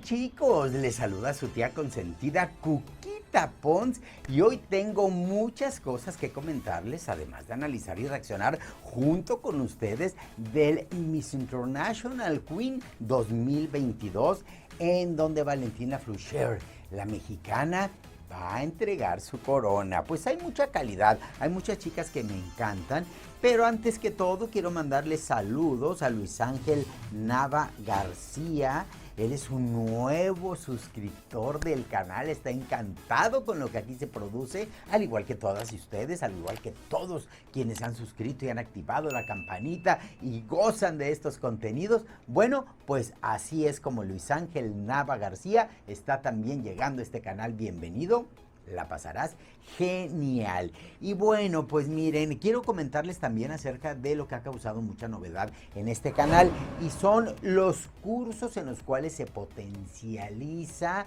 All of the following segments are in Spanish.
chicos? Les saluda su tía consentida Cuquita Pons y hoy tengo muchas cosas que comentarles, además de analizar y reaccionar junto con ustedes del Miss International Queen 2022, en donde Valentina Flusher, la mexicana, va a entregar su corona. Pues hay mucha calidad, hay muchas chicas que me encantan, pero antes que todo quiero mandarles saludos a Luis Ángel Nava García. Él es un nuevo suscriptor del canal, está encantado con lo que aquí se produce, al igual que todas ustedes, al igual que todos quienes han suscrito y han activado la campanita y gozan de estos contenidos. Bueno, pues así es como Luis Ángel Nava García está también llegando a este canal. Bienvenido. La pasarás genial. Y bueno, pues miren, quiero comentarles también acerca de lo que ha causado mucha novedad en este canal, y son los cursos en los cuales se potencializa a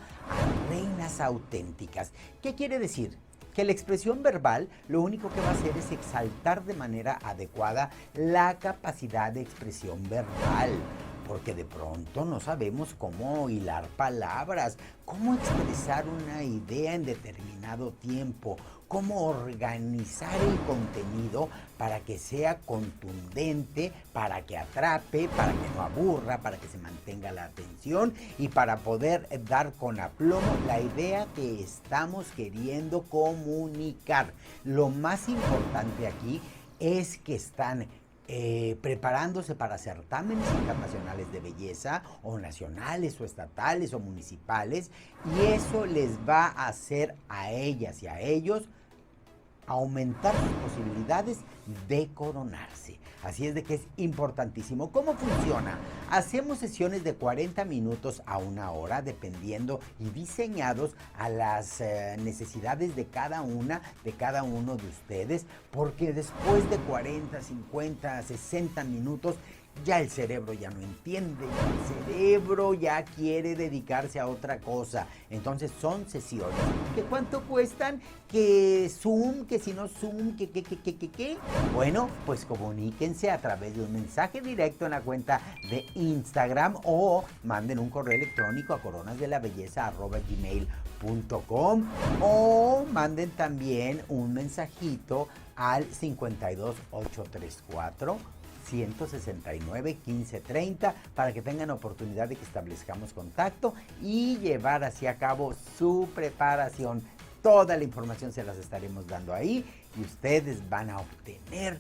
reinas auténticas. ¿Qué quiere decir? Que la expresión verbal lo único que va a hacer es exaltar de manera adecuada la capacidad de expresión verbal. Porque de pronto no sabemos cómo hilar palabras, cómo expresar una idea en determinado tiempo, cómo organizar el contenido para que sea contundente, para que atrape, para que no aburra, para que se mantenga la atención y para poder dar con aplomo la idea que estamos queriendo comunicar. Lo más importante aquí es que están preparándose para certámenes internacionales de belleza, o nacionales, o estatales, o municipales, y eso les va a hacer a ellas y a ellos aumentar sus posibilidades de coronarse. Así es de que es importantísimo. ¿Cómo funciona? Hacemos sesiones de 40 minutos a una hora, dependiendo y diseñados a las necesidades de cada uno de ustedes, porque después de 40, 50, 60 minutos, ya el cerebro ya no entiende, el cerebro ya quiere dedicarse a otra cosa. Entonces son sesiones. ¿Que cuánto cuestan? Que Zoom, que si no Zoom, que. Bueno, pues comuníquense a través de un mensaje directo en la cuenta de Instagram, o manden un correo electrónico a coronasdelabelleza@gmail.com, o manden también un mensajito al 52834 169 1530 para que tengan oportunidad de que establezcamos contacto y llevar así a cabo su preparación. Toda la información se las estaremos dando ahí, y ustedes van a obtener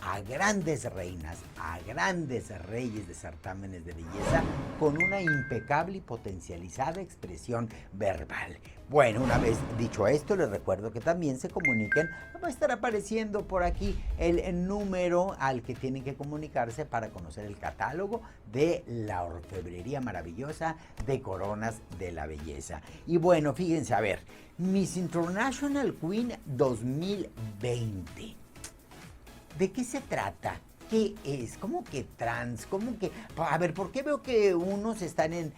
a grandes reinas, a grandes reyes de certámenes de belleza con una impecable y potencializada expresión verbal. Bueno, una vez dicho esto, les recuerdo que también se comuniquen. Va a estar apareciendo por aquí el número al que tienen que comunicarse para conocer el catálogo de la orfebrería maravillosa de Coronas de la Belleza. Y bueno, fíjense, a ver, Miss International Queen 2020. ¿De qué se trata? ¿Qué es? ¿Cómo que trans? ¿Cómo que...? A ver, ¿por qué veo que unos están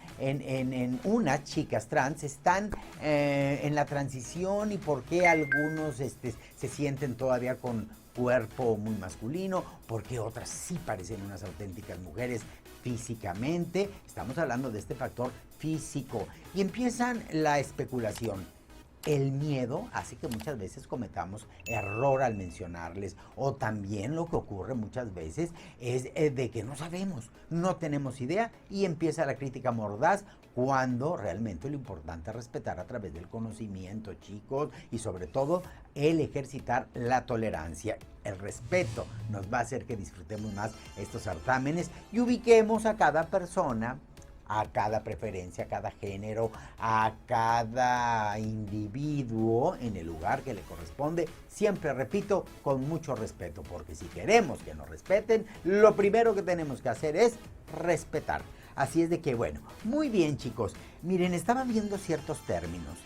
unas chicas trans están en la transición, y por qué algunos se sienten todavía con cuerpo muy masculino? ¿Por qué otras sí parecen unas auténticas mujeres físicamente? Estamos hablando de este factor físico. Y empiezan la especulación. El miedo hace que muchas veces cometamos error al mencionarles, o también lo que ocurre muchas veces es de que no sabemos, no tenemos idea, y empieza la crítica mordaz, cuando realmente lo importante es respetar a través del conocimiento, chicos, y sobre todo el ejercitar la tolerancia. El respeto nos va a hacer que disfrutemos más estos certámenes y ubiquemos a cada persona, a cada preferencia, a cada género, a cada individuo en el lugar que le corresponde. Siempre repito, con mucho respeto, porque si queremos que nos respeten, lo primero que tenemos que hacer es respetar. Así es de que, bueno, muy bien, chicos. Miren, estaba viendo ciertos términos.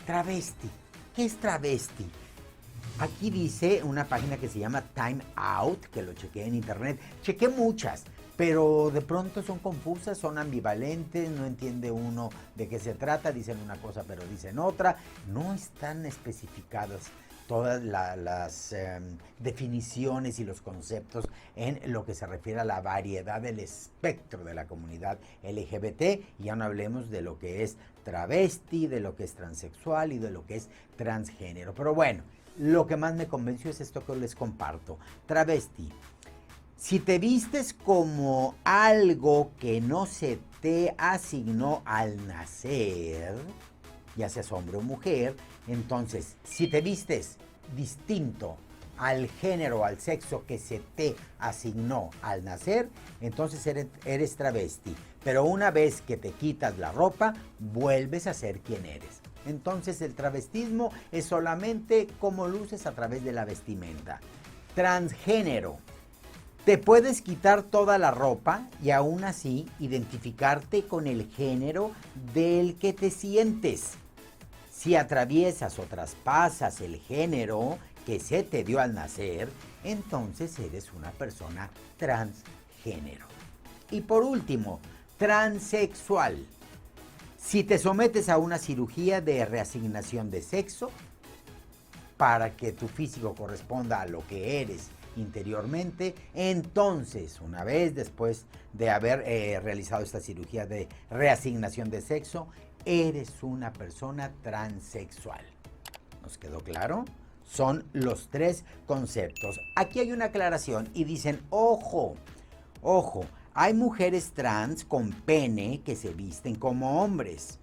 Travesti. ¿Qué es travesti? Aquí dice una página que se llama Time Out, que lo chequeé en internet. Chequé muchas, pero de pronto son confusas, son ambivalentes, no entiende uno de qué se trata, dicen una cosa pero dicen otra, no están especificadas todas las definiciones y los conceptos en lo que se refiere a la variedad del espectro de la comunidad LGBT, y ya no hablemos de lo que es travesti, de lo que es transexual y de lo que es transgénero. Pero bueno, lo que más me convenció es esto que les comparto. Travesti. Si te vistes como algo que no se te asignó al nacer, ya seas hombre o mujer, entonces, si te vistes distinto al género, al sexo que se te asignó al nacer, entonces eres travesti. Pero una vez que te quitas la ropa, vuelves a ser quien eres. Entonces, el travestismo es solamente cómo luces a través de la vestimenta. Transgénero. Te puedes quitar toda la ropa y aún así identificarte con el género del que te sientes. Si atraviesas o traspasas el género que se te dio al nacer, entonces eres una persona transgénero. Y por último, transexual. Si te sometes a una cirugía de reasignación de sexo para que tu físico corresponda a lo que eres interiormente, entonces, una vez después de haber realizado esta cirugía de reasignación de sexo, eres una persona transexual. ¿Nos quedó claro? Son los tres conceptos. Aquí hay una aclaración y dicen, ojo, hay mujeres trans con pene que se visten como hombres.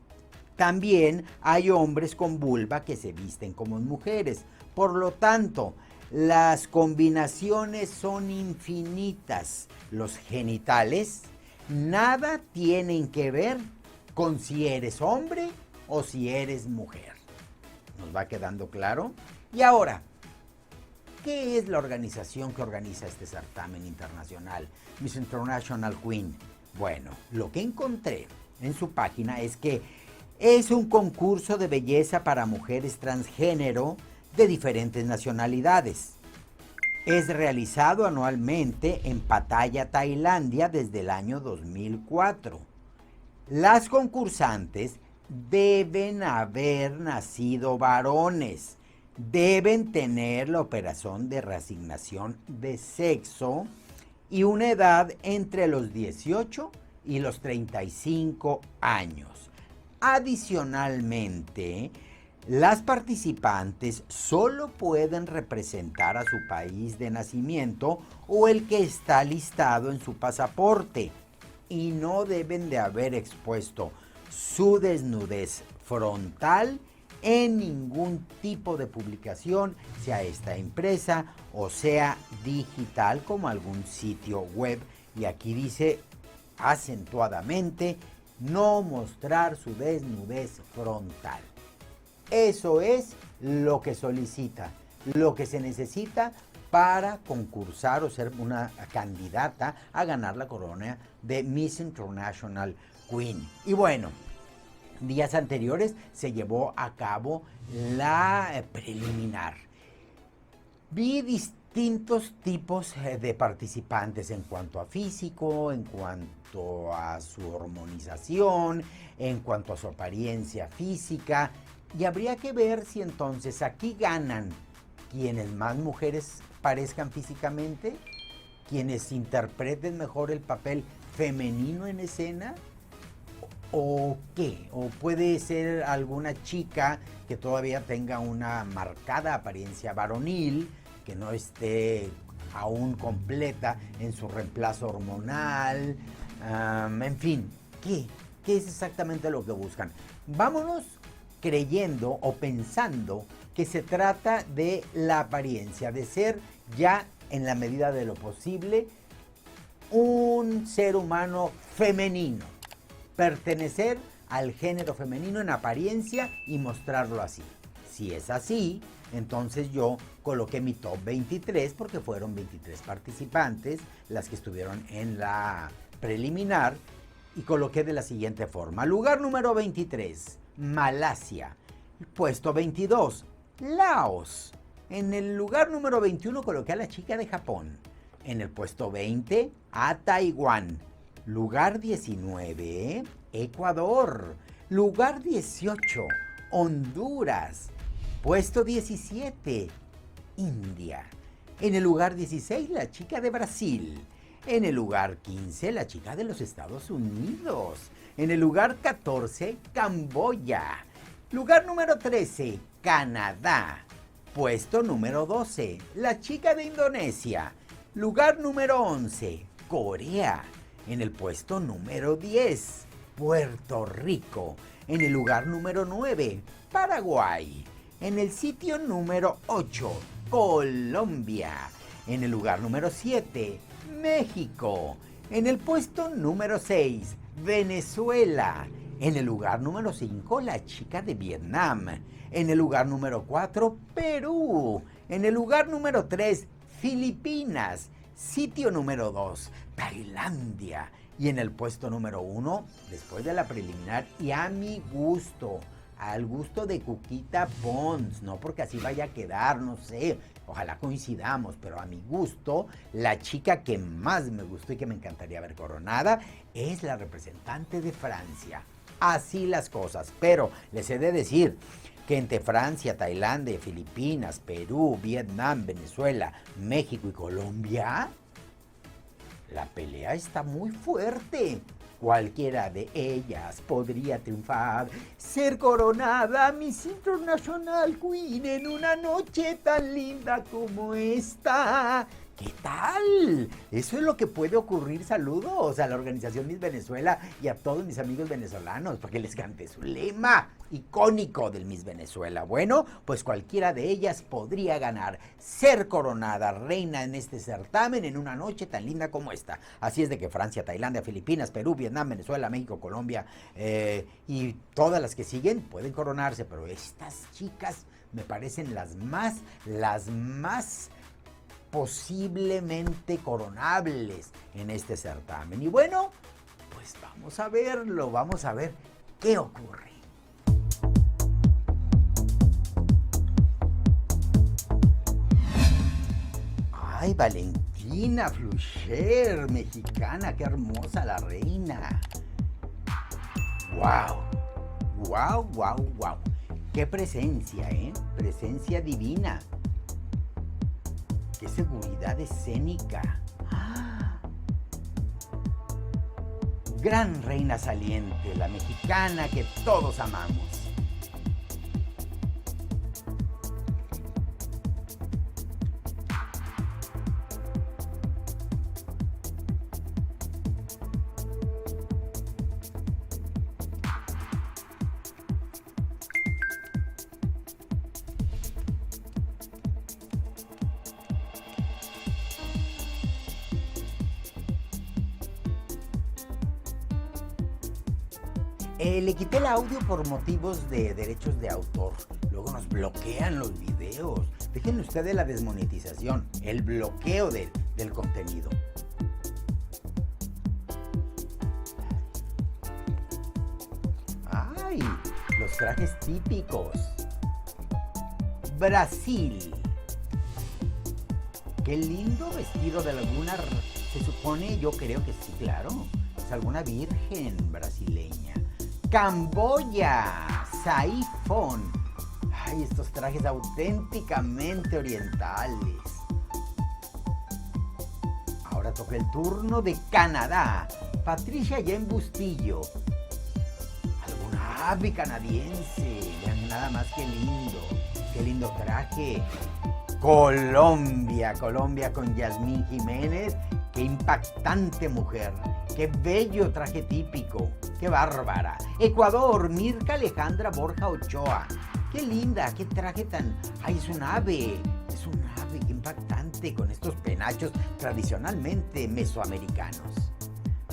También hay hombres con vulva que se visten como mujeres. Por lo tanto, las combinaciones son infinitas. Los genitales nada tienen que ver con si eres hombre o si eres mujer. ¿Nos va quedando claro? Y ahora, ¿qué es la organización que organiza este certamen internacional, Miss International Queen? Bueno, lo que encontré en su página es que es un concurso de belleza para mujeres transgénero de diferentes nacionalidades. Es realizado anualmente en Pattaya, Tailandia, desde el año 2004. Las concursantes deben haber nacido varones, deben tener la operación de reasignación de sexo y una edad entre los 18 y los 35 años. Adicionalmente, las participantes solo pueden representar a su país de nacimiento o el que está listado en su pasaporte y no deben de haber expuesto su desnudez frontal en ningún tipo de publicación, sea esta impresa o sea digital, como algún sitio web. Y aquí dice acentuadamente, no mostrar su desnudez frontal. Eso es lo que solicita, lo que se necesita para concursar o ser una candidata a ganar la corona de Miss International Queen. Y bueno, días anteriores se llevó a cabo la preliminar. Vi distintos tipos de participantes en cuanto a físico, en cuanto a su hormonización, en cuanto a su apariencia física. Y habría que ver si entonces aquí ganan quienes más mujeres parezcan físicamente, quienes interpreten mejor el papel femenino en escena, o qué, o puede ser alguna chica que todavía tenga una marcada apariencia varonil, que no esté aún completa en su reemplazo hormonal, en fin, ¿qué es exactamente lo que buscan? Vámonos creyendo o pensando que se trata de la apariencia, de ser ya en la medida de lo posible un ser humano femenino, pertenecer al género femenino en apariencia y mostrarlo así. Si es así, entonces yo coloqué mi top 23 porque fueron 23 participantes las que estuvieron en la preliminar y coloqué de la siguiente forma. Lugar número 23, Malasia. Puesto 22, Laos. En el lugar número 21 coloqué a la chica de Japón. En el puesto 20, a Taiwán. Lugar 19, Ecuador. Lugar 18, Honduras. Puesto 17, India. En el lugar 16, la chica de Brasil. En el lugar 15, la chica de los Estados Unidos. En el lugar 14, Camboya. Lugar número 13, Canadá. Puesto número 12, la chica de Indonesia. Lugar número 11, Corea. En el puesto número 10, Puerto Rico. En el lugar número 9, Paraguay. En el sitio número 8, Colombia. En el lugar número 7, México. En el puesto número 6, Venezuela. En el lugar número 5, la chica de Vietnam. En el lugar número 4, Perú. En el lugar número 3, Filipinas. Sitio número 2, Tailandia. Y en el puesto número 1, después de la preliminar y a mi gusto, al gusto de Cuquita Pons, no porque así vaya a quedar, no sé, ojalá coincidamos, pero a mi gusto, la chica que más me gustó y que me encantaría ver coronada es la representante de Francia. Así las cosas, pero les he de decir que entre Francia, Tailandia, Filipinas, Perú, Vietnam, Venezuela, México y Colombia, la pelea está muy fuerte. Cualquiera de ellas podría triunfar, ser coronada Miss International Queen en una noche tan linda como esta. ¿Qué tal? Eso es lo que puede ocurrir. Saludos a la organización Miss Venezuela y a todos mis amigos venezolanos, porque les canté su lema icónico del Miss Venezuela. Bueno, pues cualquiera de ellas podría ganar, ser coronada reina en este certamen en una noche tan linda como esta. Así es de que Francia, Tailandia, Filipinas, Perú, Vietnam, Venezuela, México, Colombia y todas las que siguen pueden coronarse, pero estas chicas me parecen las más posiblemente coronables en este certamen. Y bueno, pues vamos a verlo, vamos a ver qué ocurre. Ay, Valentina Flusher, mexicana, qué hermosa la reina. ¡Wow! ¡Wow, wow, wow! ¡Qué presencia, Presencia divina. ¡Qué seguridad escénica! ¡Ah! Gran reina saliente, la mexicana que todos amamos. Le quité el audio por motivos de derechos de autor. Luego nos bloquean los videos. Déjenme ustedes la desmonetización, el bloqueo del contenido. ¡Ay! Los trajes típicos. Brasil. Qué lindo vestido de alguna... Se supone, yo creo que sí, claro. Es alguna virgen brasileña. Camboya, Saifón. Ay, estos trajes auténticamente orientales. Ahora toca el turno de Canadá. Patricia Jen Bustillo. Alguna ave canadiense. Vean nada más qué lindo traje. Colombia con Yasmín Jiménez. Qué impactante mujer. Qué bello traje típico. ¡Qué bárbara! Ecuador, Mirka Alejandra Borja Ochoa. ¡Qué linda! ¡Qué traje tan... ¡Ay, es un ave! Es un ave, qué impactante, con estos penachos tradicionalmente mesoamericanos.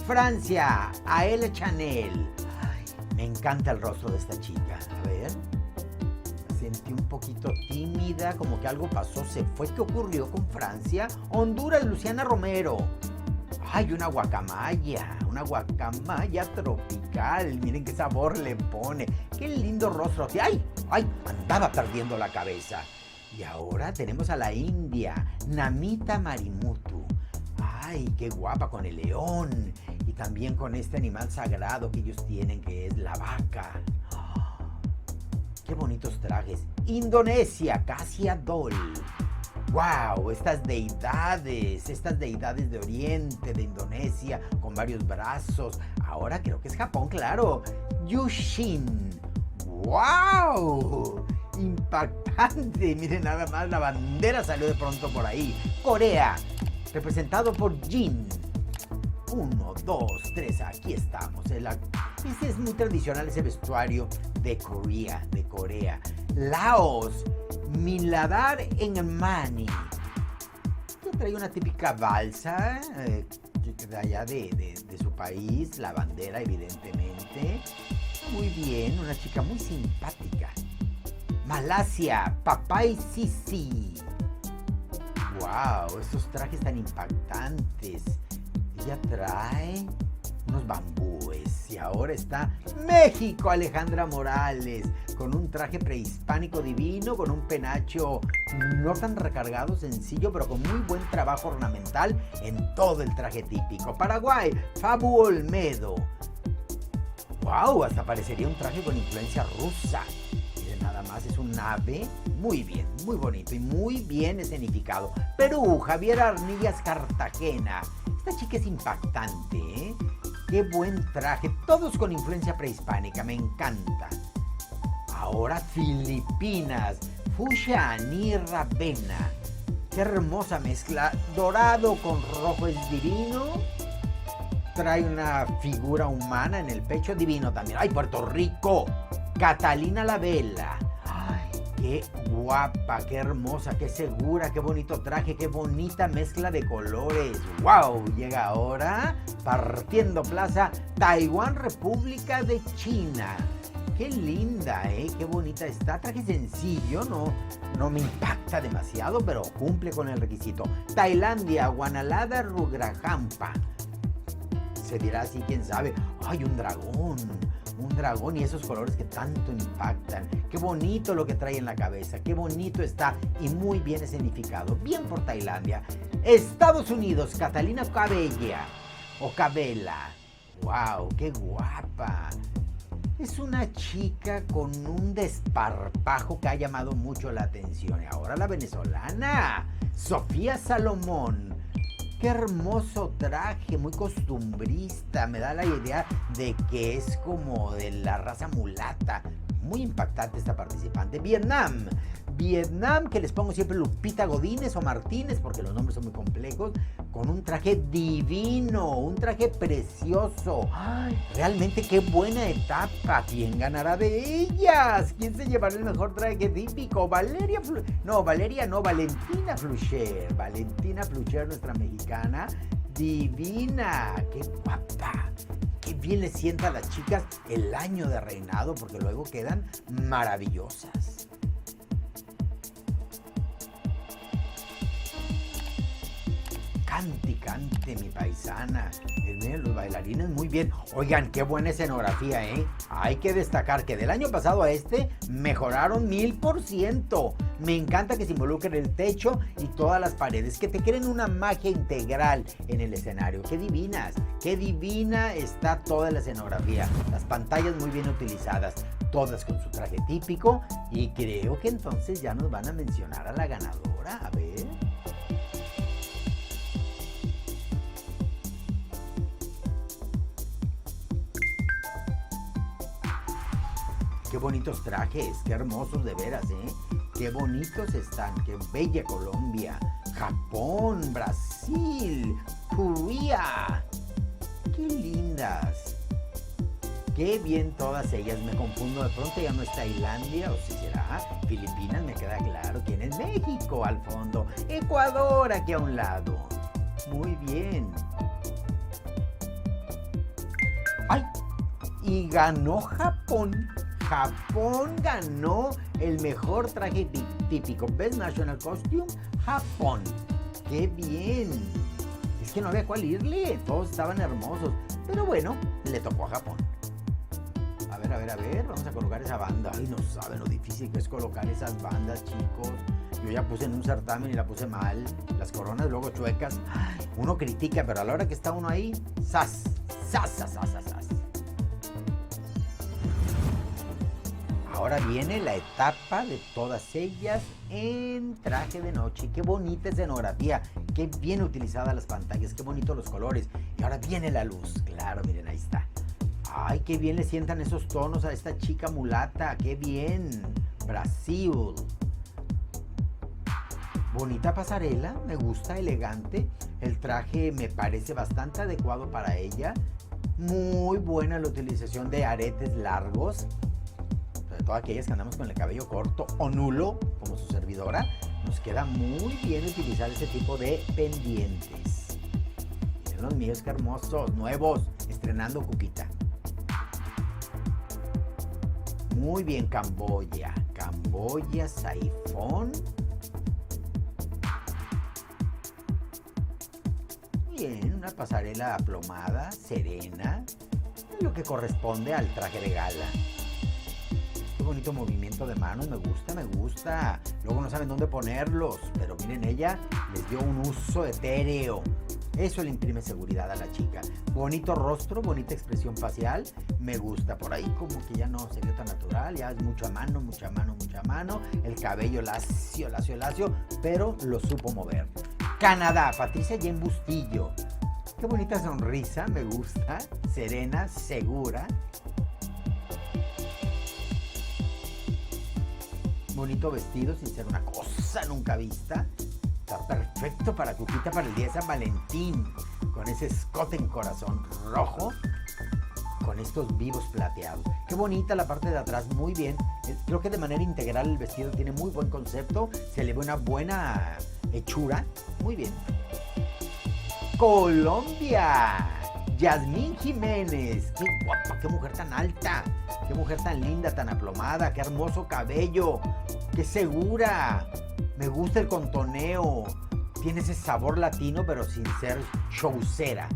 Francia, Aelle Chanel. ¡Ay, me encanta el rostro de esta chica! A ver... Sentí un poquito tímida, como que algo pasó, se fue. ¿Qué ocurrió con Francia? Honduras, Luciana Romero. ¡Ay, una guacamaya tropical! Miren qué sabor le pone. ¡Qué lindo rostro! ¡Ay! Andaba perdiendo la cabeza. Y ahora tenemos a la India, Namita Marimutu. Ay, qué guapa con el león. Y también con este animal sagrado que ellos tienen, que es la vaca. Qué bonitos trajes. Indonesia, Casia Doll. ¡Wow! Estas deidades de Oriente, de Indonesia, con varios brazos. Ahora creo que es Japón, claro. Yushin. ¡Wow! Impactante. Miren nada más, la bandera salió de pronto por ahí. Corea, representado por Jin. 1, 2, 3, aquí estamos. Este es muy tradicional, ese vestuario de Corea. Laos, Miladar en Mani. Que trae una típica balsa de allá de su país, la bandera evidentemente. Muy bien, una chica muy simpática. Malasia, Papai Sisi. Wow, estos trajes tan impactantes. Ella trae unos bambúes y ahora está México, Alejandra Morales, con un traje prehispánico divino, con un penacho no tan recargado, sencillo, pero con muy buen trabajo ornamental en todo el traje típico. Paraguay, Fabu Olmedo. ¡Wow! Hasta parecería un traje con influencia rusa. Miren, nada más, es un ave. Muy bien, muy bonito y muy bien escenificado. Perú, Javier Arnillas Cartagena. Esta chica es impactante, ¿eh? ¡Qué buen traje! Todos con influencia prehispánica, me encanta. Ahora Filipinas, Fushia Ani Ravena. ¡Qué hermosa mezcla! Dorado con rojo es divino. Trae una figura humana en el pecho, divino también. ¡Ay, Puerto Rico! Catalina la Vela. ¡Ay, qué guapa, qué hermosa, qué segura, qué bonito traje, qué bonita mezcla de colores! ¡Wow! Llega ahora, partiendo plaza, Taiwán, República de China. ¡Qué linda, qué bonita está! Traje sencillo, no me impacta demasiado, pero cumple con el requisito. Tailandia, Guanalada, Rugrajampa. Se dirá así, quién sabe. ¡Ay, un dragón y esos colores que tanto impactan! ¡Qué bonito lo que trae en la cabeza! ¡Qué bonito está! Y muy bien escenificado. Bien por Tailandia. Estados Unidos, Catalina Cabella o Cabela. ¡Wow! ¡Qué guapa! Es una chica con un desparpajo que ha llamado mucho la atención. Y ahora la venezolana, Sofía Salomón. ¡Qué hermoso traje! Muy costumbrista. Me da la idea de que es como de la raza mulata. Muy impactante esta participante. Vietnam, que les pongo siempre Lupita Godínez o Martínez, porque los nombres son muy complejos, con un traje divino, un traje precioso. ¡Ay! Realmente qué buena etapa. ¿Quién ganará de ellas? ¿Quién se llevará el mejor traje típico? Valentina Flucher. Valentina Flucher, nuestra mexicana, divina. ¡Qué guapa! Qué bien le sienta a las chicas el año de reinado, porque luego quedan maravillosas. Cante, mi paisana. Miren, los bailarines muy bien. Oigan, qué buena escenografía, ¿eh? Hay que destacar que del año pasado a este mejoraron 1000%. Me encanta que se involucren el techo y todas las paredes, que te creen una magia integral en el escenario. ¡Qué divinas! ¡Qué divina está toda la escenografía! Las pantallas muy bien utilizadas, todas con su traje típico. Y creo que entonces ya nos van a mencionar a la ganadora. A ver. Qué bonitos trajes, qué hermosos de veras, qué bonitos están, qué bella Colombia, Japón, Brasil, Corea, qué lindas, qué bien todas ellas. Me confundo, de pronto ya no es Tailandia, o si será Filipinas, me queda claro. ¿Quién es? México al fondo, Ecuador aquí a un lado. Muy bien. ¡Ay! Y ganó Japón. Japón ganó el mejor traje típico. Best National Costume, Japón. ¡Qué bien! Es que no había cuál irle, todos estaban hermosos. Pero bueno, le tocó a Japón. A ver, vamos a colocar esa banda. Ay, no saben lo difícil que es colocar esas bandas, chicos. Yo ya puse en un certamen y la puse mal. Las coronas luego chuecas. Ay, uno critica, pero a la hora que está uno ahí, ¡zas! ¡Zas, zas, zas, zas, zas! Ahora viene la etapa de todas ellas en traje de noche. Qué bonita escenografía, qué bien utilizadas las pantallas, qué bonitos los colores. Y ahora viene la luz, claro, miren, ahí está. Ay, qué bien le sientan esos tonos a esta chica mulata, qué bien. Brasil. Bonita pasarela, me gusta, elegante. El traje me parece bastante adecuado para ella. Muy buena la utilización de aretes largos. Sobre todo aquellas que andamos con el cabello corto o nulo, como su servidora. Nos queda muy bien utilizar ese tipo de pendientes. Miren los míos, qué hermosos, nuevos, estrenando Cuquita. Muy bien, Camboya. Camboya, Saifón. Bien, una pasarela aplomada, serena, lo que corresponde al traje de gala. Qué bonito movimiento de manos, me gusta, me gusta. Luego no saben dónde ponerlos, pero miren, ella les dio un uso etéreo. Eso le imprime seguridad a la chica. Bonito rostro, bonita expresión facial, me gusta. Por ahí como que ya no se vio tan natural, ya es mucha mano, mucha mano, mucha mano. El cabello lacio, lacio, lacio, pero lo supo mover. Canadá, Patricia Jen Bustillo. Qué bonita sonrisa, me gusta. Serena, segura. Bonito vestido, sin ser una cosa nunca vista. Está perfecto para Cuquita para el día de San Valentín. Con ese escote en corazón rojo. Con estos vivos plateados. Qué bonita la parte de atrás, muy bien. Creo que de manera integral el vestido tiene muy buen concepto. Se le ve una buena hechura. Muy bien. Colombia. Yasmín Jiménez. Qué guapa, qué mujer tan alta. Qué mujer tan linda, tan aplomada. Qué hermoso cabello. Qué segura. Me gusta el contoneo. Tiene ese sabor latino, pero sin ser showcera.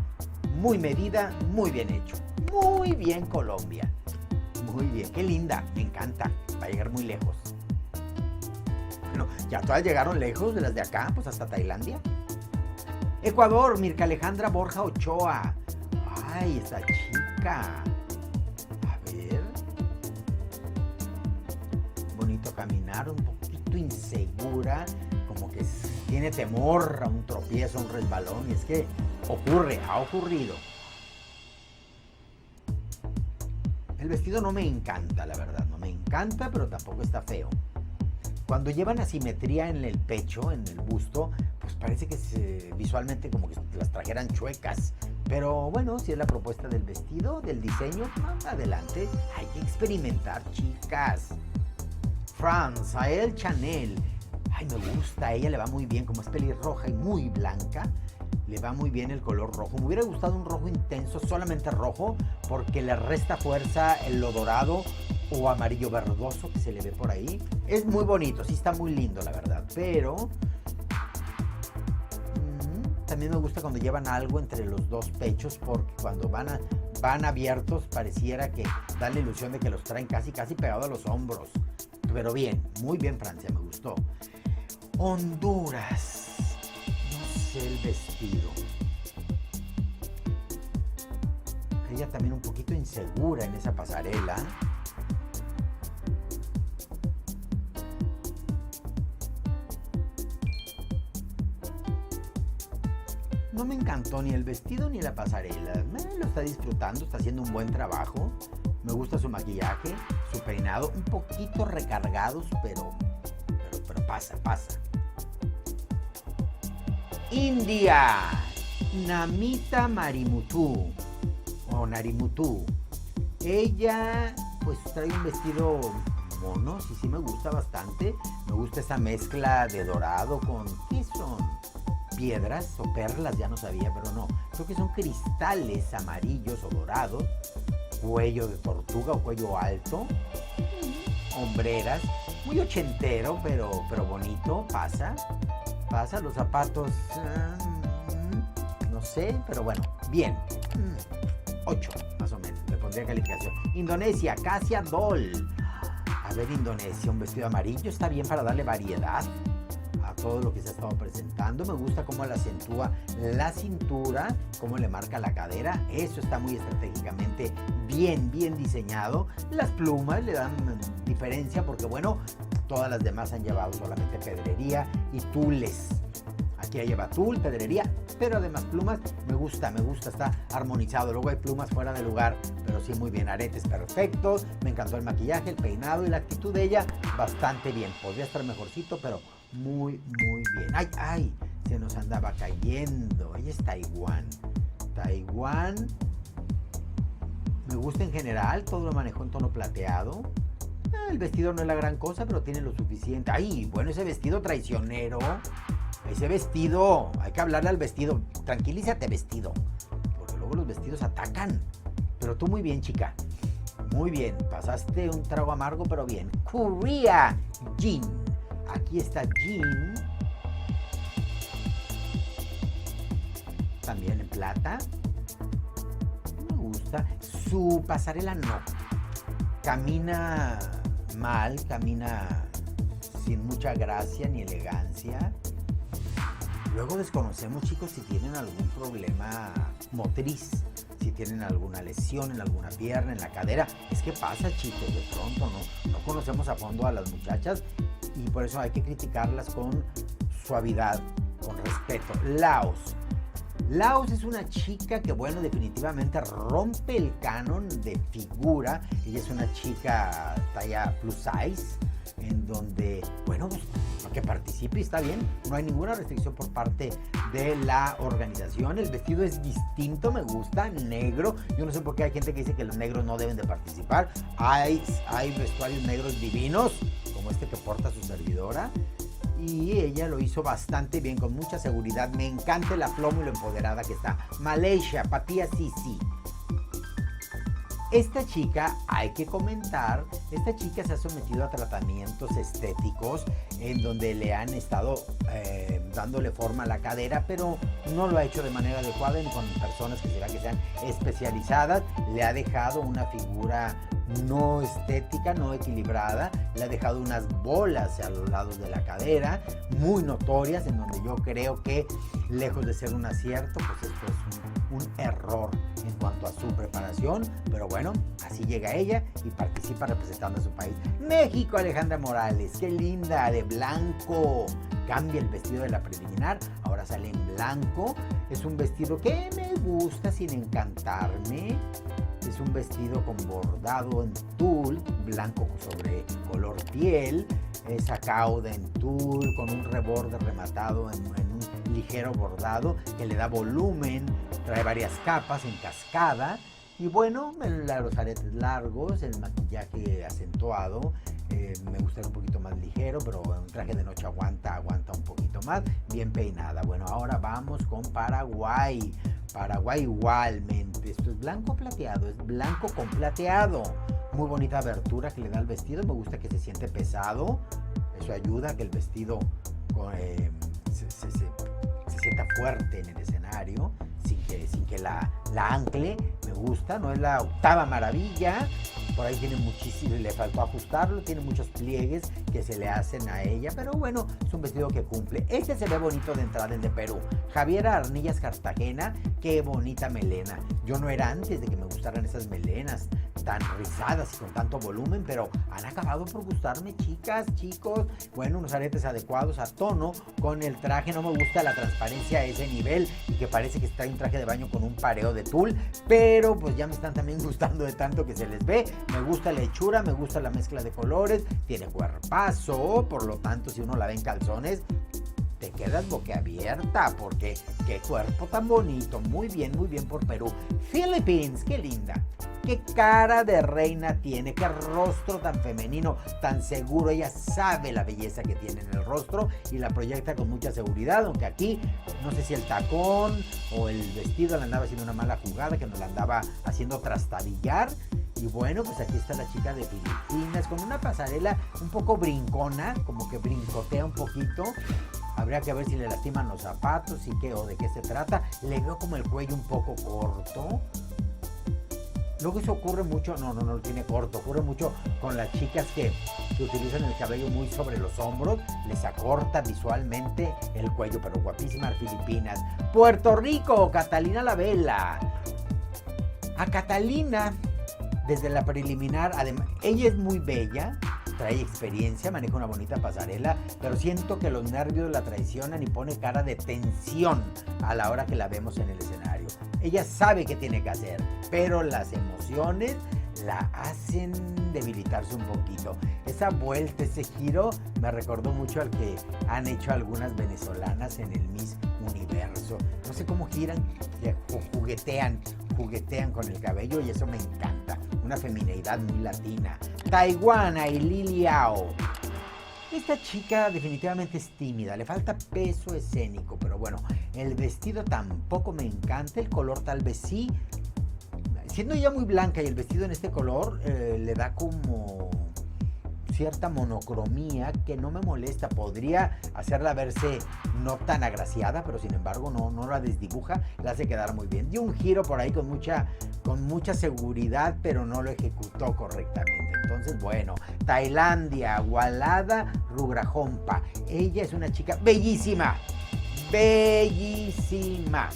Muy medida, muy bien hecho. Muy bien, Colombia. Muy bien, qué linda. Me encanta. Va a llegar muy lejos. Bueno, ya todas llegaron lejos de las de acá, pues hasta Tailandia. Ecuador, Mirka Alejandra Borja Ochoa. Ay, esa chica. A ver. Bonito caminar, un poquito insegura, como que tiene temor a un tropiezo, a un resbalón. Y es que ocurre, ha ocurrido. El vestido no me encanta, la verdad, no me encanta, pero tampoco está feo. Cuando llevan asimetría en el pecho, en el busto, pues parece que visualmente como que las trajeran chuecas. Pero bueno, si es la propuesta del vestido, del diseño, adelante. Hay que experimentar, chicas. France, Ael Chanel. Ay, me gusta, a ella le va muy bien, como es pelirroja y muy blanca. Le va muy bien el color rojo. Me hubiera gustado un rojo intenso, solamente rojo, porque le resta fuerza en lo dorado o amarillo verdoso que se le ve por ahí. Es muy bonito, sí está muy lindo, la verdad, pero también me gusta cuando llevan algo entre los dos pechos, porque cuando van abiertos pareciera que da la ilusión de que los traen casi pegados a los hombros. Pero bien, muy bien, Francia, me gustó. Honduras. No sé el vestido. Ella también un poquito insegura en esa pasarela. No me encantó ni el vestido ni la pasarela. Lo está disfrutando, está haciendo un buen trabajo. Me gusta su maquillaje, su peinado, un poquito recargados, pero pasa. India, Namita Marimutu o Narimutu. Ella pues trae un vestido mono, sí me gusta bastante. Me gusta esa mezcla de dorado con, ¿qué son? Piedras o perlas, ya no sabía, pero no. Creo que son cristales amarillos o dorados. Cuello de tortuga o cuello alto. Hombreras. Muy ochentero, pero bonito. Pasa los zapatos. No sé, pero bueno, bien. 8, más o menos. Le pondría calificación. Indonesia, Kasia Doll. A ver, Indonesia, un vestido amarillo está bien para darle variedad. todo lo que se ha estado presentando. Me gusta cómo le acentúa la cintura, cómo le marca la cadera. Eso está muy estratégicamente bien diseñado. Las plumas le dan diferencia porque, bueno, todas las demás han llevado solamente pedrería y tules. Aquí lleva tul, pedrería, pero además plumas. Me gusta, está armonizado. Luego hay plumas fuera de lugar, pero sí muy bien. Aretes perfectos. Me encantó el maquillaje, el peinado y la actitud de ella bastante bien. Podría estar mejorcito, pero muy bien. ¡Ay! Se nos andaba cayendo. Ella es Taiwán. Me gusta en general. Todo lo manejó en tono plateado. El vestido no es la gran cosa, pero tiene lo suficiente. ¡Ay! Bueno, ese vestido traicionero. Ese vestido, hay que hablarle al vestido. Tranquilízate, vestido, porque luego los vestidos atacan. Pero tú muy bien, chica. Muy bien, pasaste un trago amargo, pero bien. Korea Jean. Aquí está Jean. También en plata. Me gusta. Su pasarela no. Camina mal, camina sin mucha gracia ni elegancia. Luego desconocemos, chicos, si tienen algún problema motriz, si tienen alguna lesión en alguna pierna, en la cadera. Es que pasa, chicos, de pronto no conocemos a fondo a las muchachas y por eso hay que criticarlas con suavidad, con respeto. Laos es una chica que, bueno, definitivamente rompe el canon de figura. Ella es una chica talla plus size, en donde, bueno, pues, que participe, está bien, no hay ninguna restricción por parte de la organización. El vestido es distinto, me gusta, negro. Yo no sé por qué hay gente que dice que los negros no deben de participar. Hay vestuarios negros divinos, como este que porta su servidora, y ella lo hizo bastante bien, con mucha seguridad. Me encanta el aplomo y lo empoderada que está. Malaysia, Patia Sisi. Esta chica, hay que comentar, esta chica se ha sometido a tratamientos estéticos en donde le han estado dándole forma a la cadera, pero no lo ha hecho de manera adecuada ni con personas que sean especializadas. Le ha dejado una figura no estética, no equilibrada. Le ha dejado unas bolas a los lados de la cadera, muy notorias, en donde yo creo que, lejos de ser un acierto, pues esto es un error en cuanto a su preparación, pero bueno, así llega ella y participa representando a su país. México, Alejandra Morales, qué linda, de blanco. Cambia el vestido de la preliminar, ahora sale en blanco. Es un vestido que me gusta sin encantarme. Es un vestido con bordado en tul, blanco sobre color piel. Esa cauda en tul con un reborde rematado en un ligero bordado que le da volumen. Trae varias capas en cascada. Y bueno, los aretes largos, el maquillaje acentuado. Me gusta un poquito más ligero, pero un traje de noche aguanta un poquito más. Bien peinada. Bueno, ahora vamos con Paraguay. Paraguay igualmente. Esto es blanco plateado, es blanco con plateado. Muy bonita abertura que le da al vestido. Me gusta que se siente pesado. Eso ayuda a que el vestido se sienta fuerte en el escenario, sin que la ancle. Me gusta, no es la octava maravilla. Por ahí tiene muchísimo, le faltó ajustarlo, tiene muchos pliegues que se le hacen a ella, pero bueno, es un vestido que cumple. Este se ve bonito de entrada, el de Perú. Javiera Arnillas Cartagena, qué bonita melena. Yo no era antes de que me gustaran esas melenas tan rizadas y con tanto volumen, pero han acabado por gustarme, chicas, chicos. Bueno, unos aretes adecuados a tono con el traje. No me gusta la transparencia a ese nivel y que parece que está en un traje de baño con un pareo de tul, pero pues ya me están también gustando de tanto que se les ve. Me gusta la hechura, me gusta la mezcla de colores, tiene cuerpazo, por lo tanto si uno la ve en calzones te quedas boquiabierta, porque qué cuerpo tan bonito. Muy bien por Perú. Philippines, qué linda. Qué cara de reina tiene, qué rostro tan femenino, tan seguro. Ella sabe la belleza que tiene en el rostro y la proyecta con mucha seguridad, aunque aquí no sé si el tacón o el vestido le andaba haciendo una mala jugada, que nos la andaba haciendo trastabillar. Y bueno, pues aquí está la chica de Filipinas con una pasarela un poco brincona, como que brincotea un poquito. Habría que ver si le lastiman los zapatos y qué o de qué se trata. Le veo como el cuello un poco corto. Luego eso ocurre mucho, no lo tiene corto, ocurre mucho con las chicas que utilizan el cabello muy sobre los hombros, les acorta visualmente el cuello, pero guapísimas Filipinas. Puerto Rico, Catalina La Vela. A Catalina, desde la preliminar, además, ella es muy bella, trae experiencia, maneja una bonita pasarela, pero siento que los nervios la traicionan y pone cara de tensión a la hora que la vemos en el escenario. Ella sabe qué tiene que hacer, pero las emociones la hacen debilitarse un poquito. Esa vuelta, ese giro, me recordó mucho al que han hecho algunas venezolanas en el Miss Universo. No sé cómo giran, juguetean con el cabello y eso me encanta. Una femineidad muy latina. Taiwán, Ailey Liao. Esta chica definitivamente es tímida, le falta peso escénico, pero bueno, el vestido tampoco me encanta, el color tal vez sí. Siendo ella muy blanca y el vestido en este color le da como cierta monocromía que no me molesta. Podría hacerla verse no tan agraciada, pero sin embargo no la desdibuja, la hace quedar muy bien. Dio un giro por ahí con mucha seguridad, pero no lo ejecutó correctamente. Entonces, bueno, Tailandia, Walada Rugrajompa. Ella es una chica bellísima, bellísima.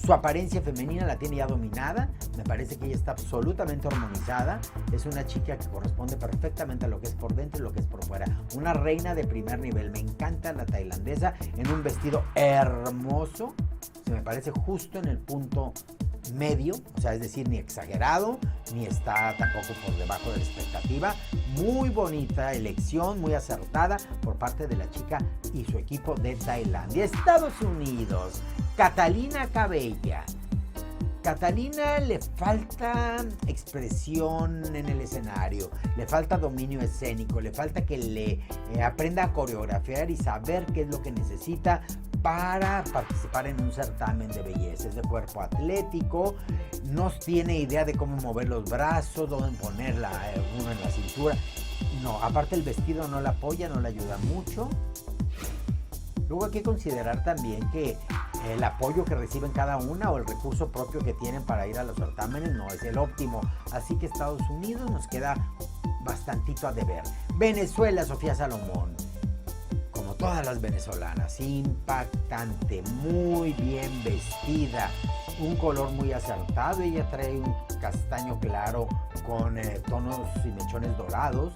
Su apariencia femenina la tiene ya dominada, me parece que ella está absolutamente hormonizada, es una chica que corresponde perfectamente a lo que es por dentro y lo que es por fuera, una reina de primer nivel. Me encanta la tailandesa en un vestido hermoso, se me parece justo en el punto medio, o sea, es decir, ni exagerado, ni está tampoco por debajo de la expectativa. Muy bonita elección, muy acertada por parte de la chica y su equipo de Tailandia. Estados Unidos, Catalina Cabella. Catalina le falta expresión en el escenario, le falta dominio escénico, le falta que le aprenda a coreografiar y saber qué es lo que necesita para participar en un certamen de belleza. Es de cuerpo atlético, no tiene idea de cómo mover los brazos, dónde poner uno en la cintura. No, aparte el vestido no la apoya, no la ayuda mucho. Luego hay que considerar también que el apoyo que reciben cada una o el recurso propio que tienen para ir a los certámenes no es el óptimo. Así que Estados Unidos nos queda bastantito a deber. Venezuela, Sofía Salomón. Como todas las venezolanas, impactante, muy bien vestida, un color muy acertado. Ella trae un castaño claro con tonos y mechones dorados.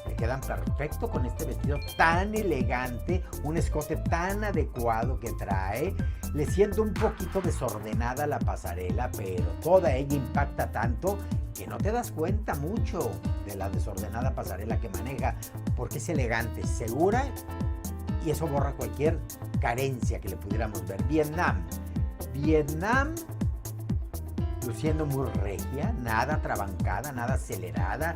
Le quedan perfecto con este vestido tan elegante, un escote tan adecuado que trae. Le siento un poquito desordenada la pasarela, pero toda ella impacta tanto que no te das cuenta mucho de la desordenada pasarela que maneja, porque es elegante, segura, y eso borra cualquier carencia que le pudiéramos ver. Vietnam, luciendo muy regia, nada trabancada, nada acelerada.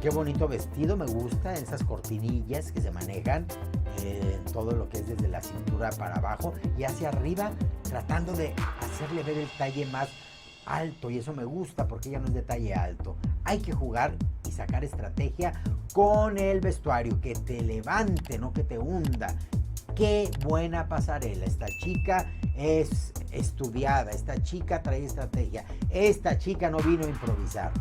Qué bonito vestido, me gusta, esas cortinillas que se manejan, todo lo que es desde la cintura para abajo y hacia arriba, tratando de hacerle ver el talle más alto, y eso me gusta porque ella no es de talle alto. Hay que jugar y sacar estrategia con el vestuario, que te levante, no que te hunda. Qué buena pasarela, esta chica es estudiada, esta chica trae estrategia, esta chica no vino a improvisar.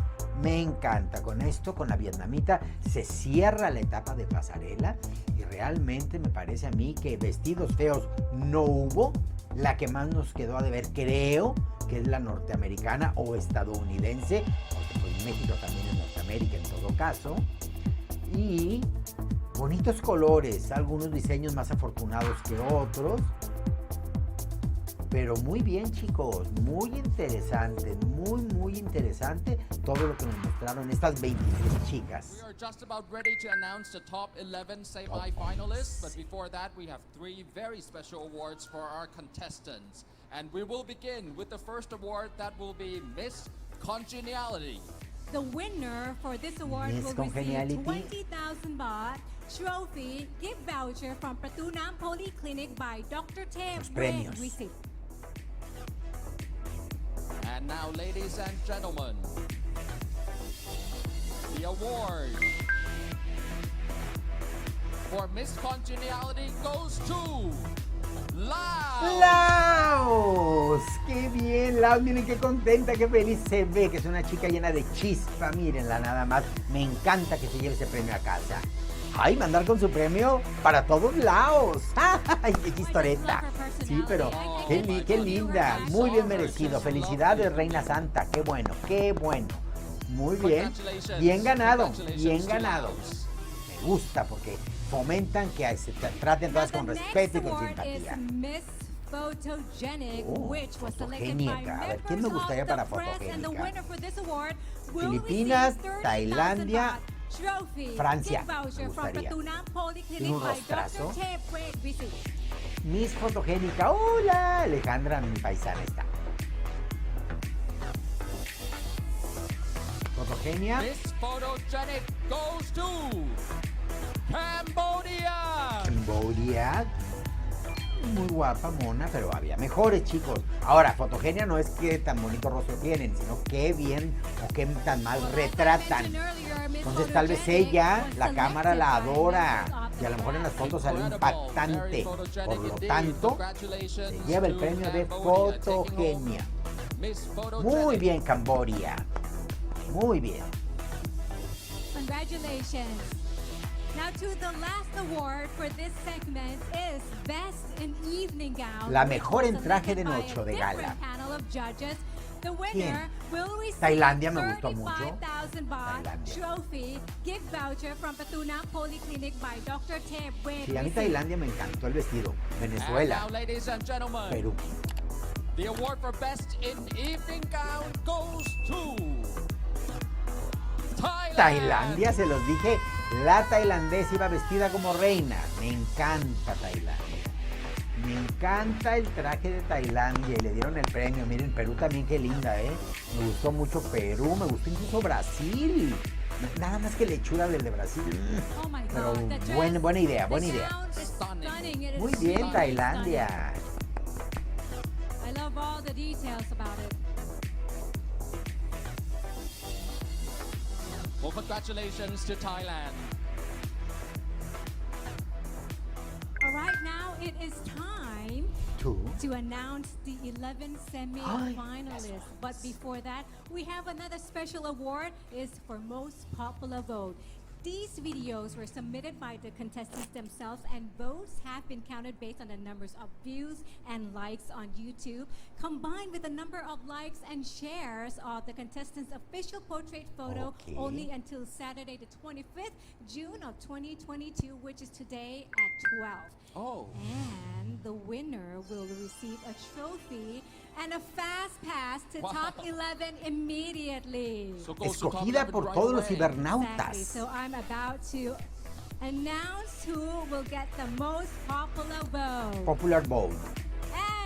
Me encanta. Con esto, con la vietnamita, se cierra la etapa de pasarela y realmente me parece a mí que vestidos feos no hubo. La que más nos quedó a deber, creo, que es la norteamericana o estadounidense, porque pues México también es Norteamérica en todo caso. Y bonitos colores, algunos diseños más afortunados que otros. Pero muy bien, chicos, muy interesante todo lo que nos mostraron estas 23 chicas. We are just about ready to announce the top 11 semi-finalists, but before that we have 3 very special awards for our contestants. And we will begin with the first award, that will be Miss Congeniality. The winner for this award Miss will Congeniality. receive 20,000 baht trophy gift voucher from Pratunam Polyclinic by Dr. Tae Los Brain premios. Receipt. And now, ladies and gentlemen, the award for Miss Congeniality goes to Lao. Laos. ¡Qué bien! Laos, miren qué contenta, qué feliz se ve, que es una chica llena de chispa. Mírenla nada más. Me encanta que se lleve ese premio a casa. ¡Ay, mandar con su premio para todos Laos! ¡Ay, qué chistoreta! Sí, pero qué linda. Muy bien merecido. Felicidades, Reina Santa. ¡Qué bueno, qué bueno! Muy bien. Bien ganado, bien ganado. Me gusta porque fomentan que se traten todas con respeto y con simpatía. Fotogénica. A ver, ¿quién me gustaría para fotogénica? Filipinas, Tailandia, Francia. Me gustaría. Tiene un rostrazo. Miss Fotogénica. ¡Hola! Alejandra, mi paisana está. Fotogenia. Miss Photogenic goes to Cambodia. Cambodia. Muy guapa, mona, pero había mejores, chicos. Ahora, Fotogenia no es que tan bonito rostro tienen, sino que bien o que tan mal retratan. Entonces tal vez ella, la cámara la adora y a lo mejor en las fotos sale impactante. Por lo tanto, se lleva el premio de Fotogenia. Muy bien, Cambodia. Muy bien. Congratulations. Now to the last award for this segment is Best in Evening Gown. La mejor en which was traje de selected by noche o a de different gala. panel of judges. The winner ¿Quién? will receive Tailandia me gustó mucho. 35,000 baht Tailandia. trophy gift voucher from Patunam Polyclinic by Dr. Teb Wade. Sí, a mí Tailandia me encantó el vestido. And Venezuela, now, ladies and gentlemen, Perú. the award for Best in Evening Gown goes to Thailand. Tailandia, se los dije, la tailandesa iba vestida como reina. Me encanta Tailandia. Me encanta el traje de Tailandia y le dieron el premio. Miren, Perú también, qué linda, ¿eh? Me gustó mucho Perú, me gustó incluso Brasil. Nada más que lechura del de Brasil. Oh my Pero God, the dress, buena idea, the buena idea. gown is stunning. It is Muy bien, stunning, Tailandia. stunning. I love all the details about it. Well, congratulations to Thailand. All right, now it is time Tú. to announce the 11 semi-finalists. But before that, we have another special award. It's for most popular vote. These videos were submitted by the contestants themselves, and votes have been counted based on the numbers of views and likes on YouTube, combined with the number of likes and shares of the contestants' official portrait photo, Okay. only until Saturday, the 25th June of 2022, which is today at 12. Oh. And the winner will receive a trophy and a fast pass to Wow. top 11 immediately. So goes to top Escogida 11 por right todos los away. cibernautas. Exactly. So I'm about to announce who will get the most popular vote. Popular Bowl.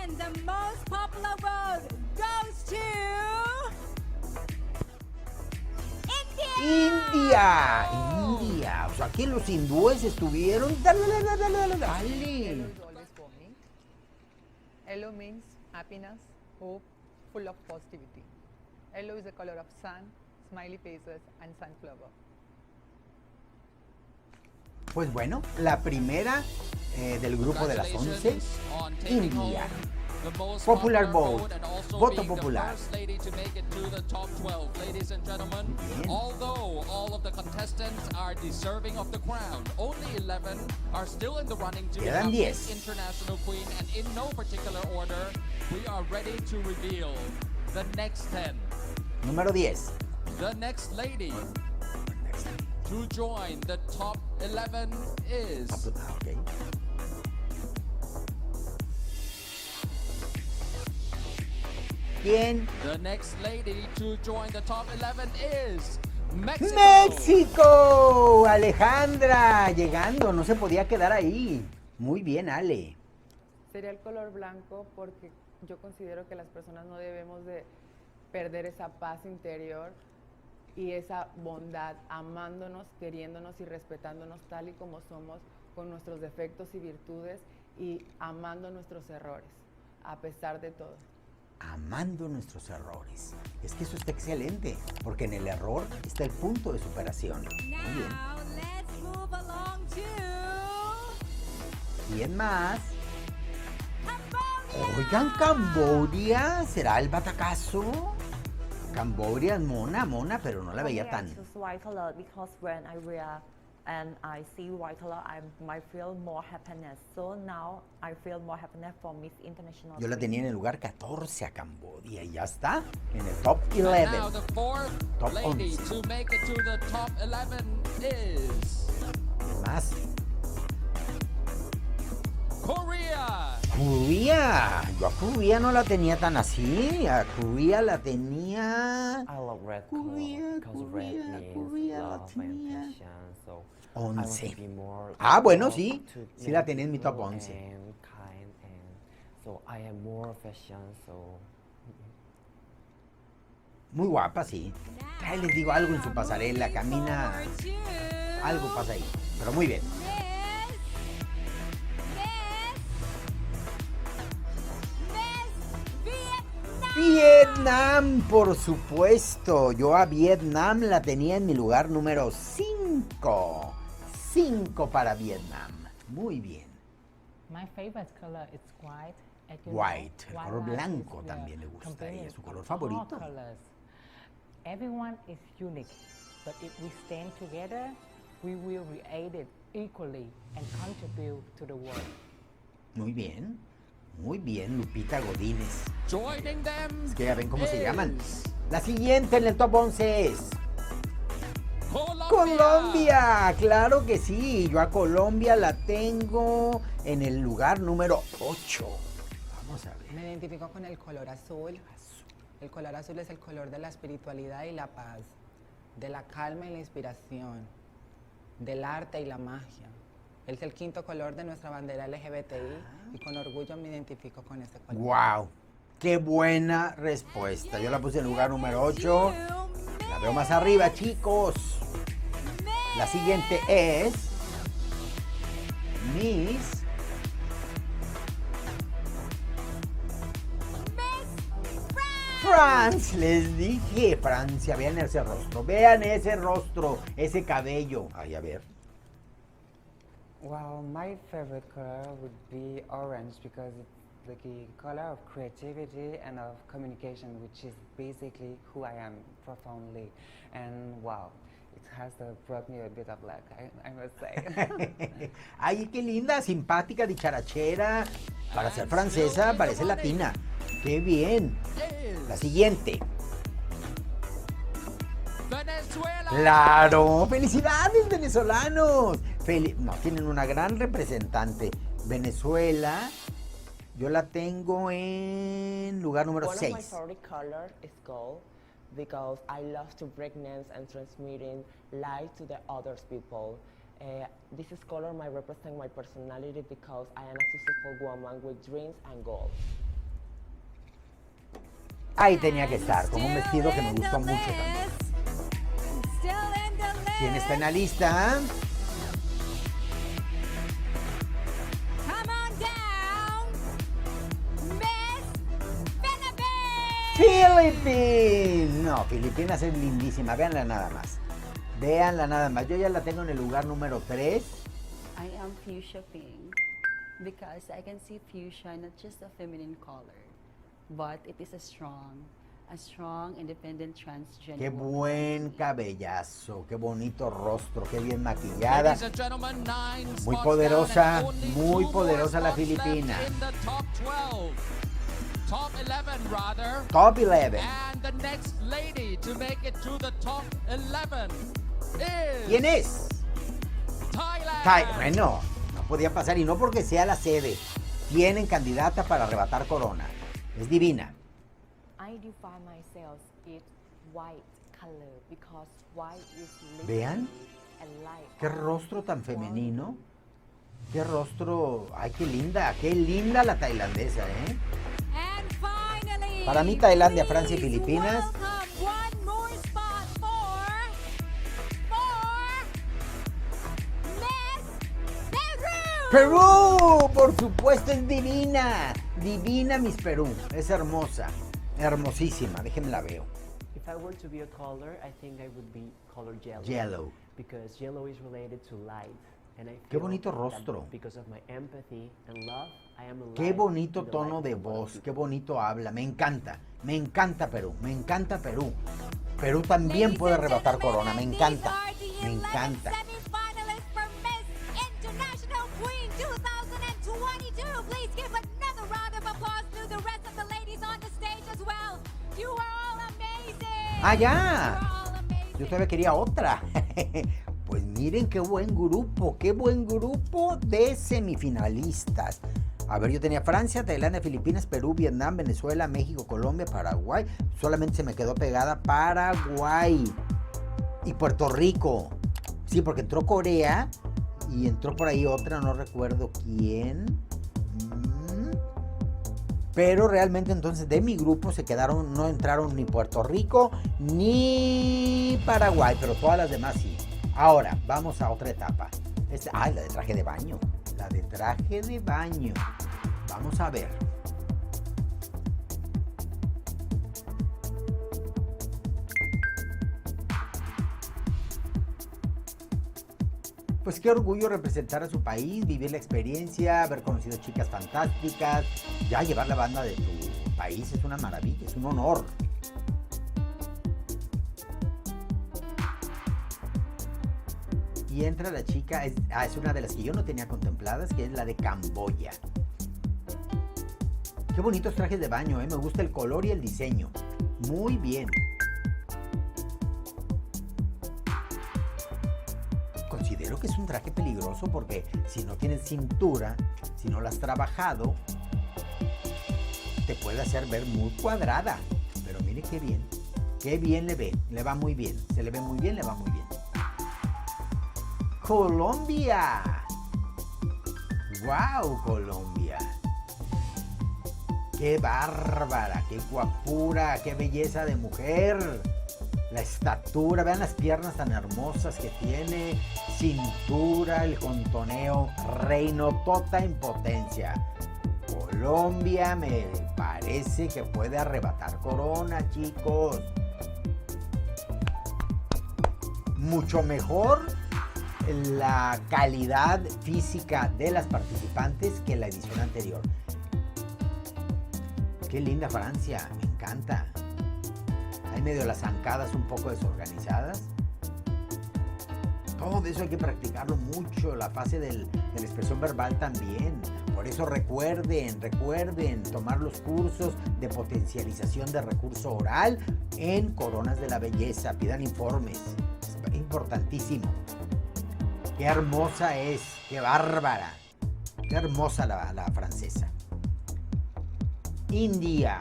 And the most popular vote goes to India. India. O sea, que los hindúes estuvieron. Dale, dale, dale, dale, dale. Yellow is always for me. Yellow means happiness, hope, full of positivity. Yellow is the color of sun, smiley faces, and sunflower. Pues bueno, la primera del grupo de las 11, Congratulations on taking India. home the most Popular popular vote. and also Voto being popular. the first lady to make it to the top 12. Ladies and gentlemen, Muy bien. although all of the contestants are deserving of the crown, only 11 are still in the running to Quedan become 10. Miss International Queen, and in no particular order, we are ready to reveal the next 10. Número 10. The next lady to join the top 11 is Ah, ok. ¿Quién? the next lady to join the top 11 is Mexico. ¡México! Alejandra, llegando, no se podía quedar ahí. Muy bien, Ale. Sería el color blanco porque yo considero que las personas no debemos de perder esa paz interior y esa bondad, amándonos, queriéndonos y respetándonos tal y como somos, con nuestros defectos y virtudes y amando nuestros errores, a pesar de todo. Amando nuestros errores. Es que eso está excelente, porque en el error está el punto de superación. Muy bien. Now let's move along to ¿Quién más? Cambodia. Oigan, Cambodia, ¿será el batacazo? Cambodia es mona, pero no la veía tan... I choose white color because when I wear and I see white color, I might feel more happiness. So now I feel more happiness for Miss International. Yo la tenía en el lugar 14 a Cambodia y ya está, en el top And 11. now the fourth Top lady 11. to make it to the top 11 is Más. Korea. Korea. Yo a Korea no la tenía tan así. A Korea la tenía... I love red Korea, color because red Korea, means Korea, love and Latina. passion. So I want to 11. be more Ah, bueno, love sí. to Sí la many tenía en mi top people 11. and kind and so I am more fashion. So Muy guapa, sí. Ay, les digo algo en su pasarela, Moving camina... forward to Algo pasa ahí, pero muy bien. Miss Vietnam, por supuesto. Yo a Vietnam la tenía en mi lugar número 5. 5 para Vietnam. Muy bien. My favorite color is white. As you White, el know, color light blanco is the también le gusta a ella, combination su color of all favorito. colors. Everyone is unique, but if we stand together, we will create it equally and contribute to the world. Muy bien. Muy bien, Lupita Godínez. Joining them Es que ya ven cómo se llaman. is La siguiente en el top 11 es... Colombia. Colombia, claro que sí. Yo a Colombia la tengo en el lugar número 8. Vamos a ver. Me identifico con el color azul. El color azul es el color de la espiritualidad y la paz, de la calma y la inspiración, del arte y la magia. Es el quinto color de nuestra bandera LGBTI y con orgullo me identifico con este color. ¡Wow! ¡Qué buena respuesta! Yo la puse en el lugar número 8. La veo más arriba, chicos. La siguiente es... Miss... France. Les dije, Francia. Vean ese rostro. Vean ese rostro. Ese cabello. Ay, a ver. well, my favorite color would be orange because it's the color of creativity and of communication, which is basically who I am profoundly. And wow, it has brought me a bit of luck, I must say. Ay, qué linda, simpática, dicharachera. Para ser francesa, parece latina. ¡Qué bien! La siguiente. Venezuela. ¡Claro! ¡Felicidades, venezolanos! No, tienen una gran representante. Venezuela, yo la tengo en lugar número One of my 6. favorite color is gold because I love to break news and transmitting light to the others people. This is color might represent my personality because I am a successful woman with dreams and goals. Ahí tenía que estar, con un vestido que me gustó mucho también. ¿Quién está en la lista? Come on down, Miss Philippines. No, Filipinas es lindísima. Véanla nada más. Véanla nada más. Yo ya la tengo en el lugar número 3. I am fuchsia pink because I can see fuchsia not just a feminine color, but it is a strong, independent transgender Qué woman. buen cabellazo, qué bonito rostro, qué bien maquillada. Ladies and gentlemen, 9 Muy spots poderosa, down and only muy 2 poderosa more la spots Filipina. left in the top 12. Top 11 rather. Top 11. And the next lady to make it to the top 11 is ¿Quién es? Thailand. Bueno, no podía pasar y no porque sea la sede. Tienen candidata para arrebatar corona. Es divina. I define myself as white color because white is Vean, and light. qué rostro tan femenino. Qué rostro, ay, qué linda la tailandesa, ¿eh? And finally, Para mí, Tailandia, please Francia y Filipinas. welcome one more spot for Miss Peru. Perú, por supuesto, es divina. Divina Miss Perú. Es hermosa, hermosísima. Déjenme la veo. If I were to be a color, I think I would be color yellow. Yellow. Because yellow is related to light. And I Qué feel bonito that rostro. because of my empathy and love, I am alive Qué bonito to the tono lives de of other voz, people. qué bonito habla. Me encanta Perú, me encanta Perú. Perú también puede arrebatar corona, me encanta, me encanta. Semi-finalists for Miss International Queen 2022. Please give another round of applause to the rest of the ladies on the stage as well. You are all amazing. ¡Ah, You are ya! all amazing. Yo todavía quería otra. Pues miren qué buen grupo de semifinalistas. A ver, yo tenía Francia, Tailandia, Filipinas, Perú, Vietnam, Venezuela, México, Colombia, Paraguay. Solamente se me quedó pegada Paraguay y Puerto Rico. Sí, porque entró Corea y entró por ahí otra, no recuerdo quién. Pero realmente entonces de mi grupo se quedaron, no entraron ni Puerto Rico ni Paraguay, pero todas las demás sí. Ahora, vamos a otra etapa. La de traje de baño. La de traje de baño. Vamos a ver. Pues qué orgullo representar a su país, vivir la experiencia, haber conocido chicas fantásticas. Ya llevar la banda de tu país es una maravilla, es un honor. Y entra la chica, es una de las que yo no tenía contempladas, que es la de Camboya. Qué bonitos trajes de baño, me gusta el color y el diseño. Muy bien. Considero que es un traje peligroso porque si no tienes cintura, si no la has trabajado, te puede hacer ver muy cuadrada. Pero mire qué bien le va muy bien. Se le ve muy bien, le va muy bien. Colombia. ¡Wow, Colombia! ¡Qué bárbara! ¡Qué guapura! ¡Qué belleza de mujer! La estatura, vean las piernas tan hermosas que tiene, cintura, el contoneo, reino, tota en potencia. Colombia me parece que puede arrebatar corona, chicos. Mucho mejor la calidad física de las participantes que la edición anterior. Qué linda Francia, me encanta. Hay medio las zancadas un poco desorganizadas. Todo eso hay que practicarlo mucho, la fase de la expresión verbal también. Por eso recuerden tomar los cursos de potencialización de recurso oral en Coronas de la Belleza. Pidan informes, es importantísimo. Qué hermosa es, qué bárbara, qué hermosa la francesa. India.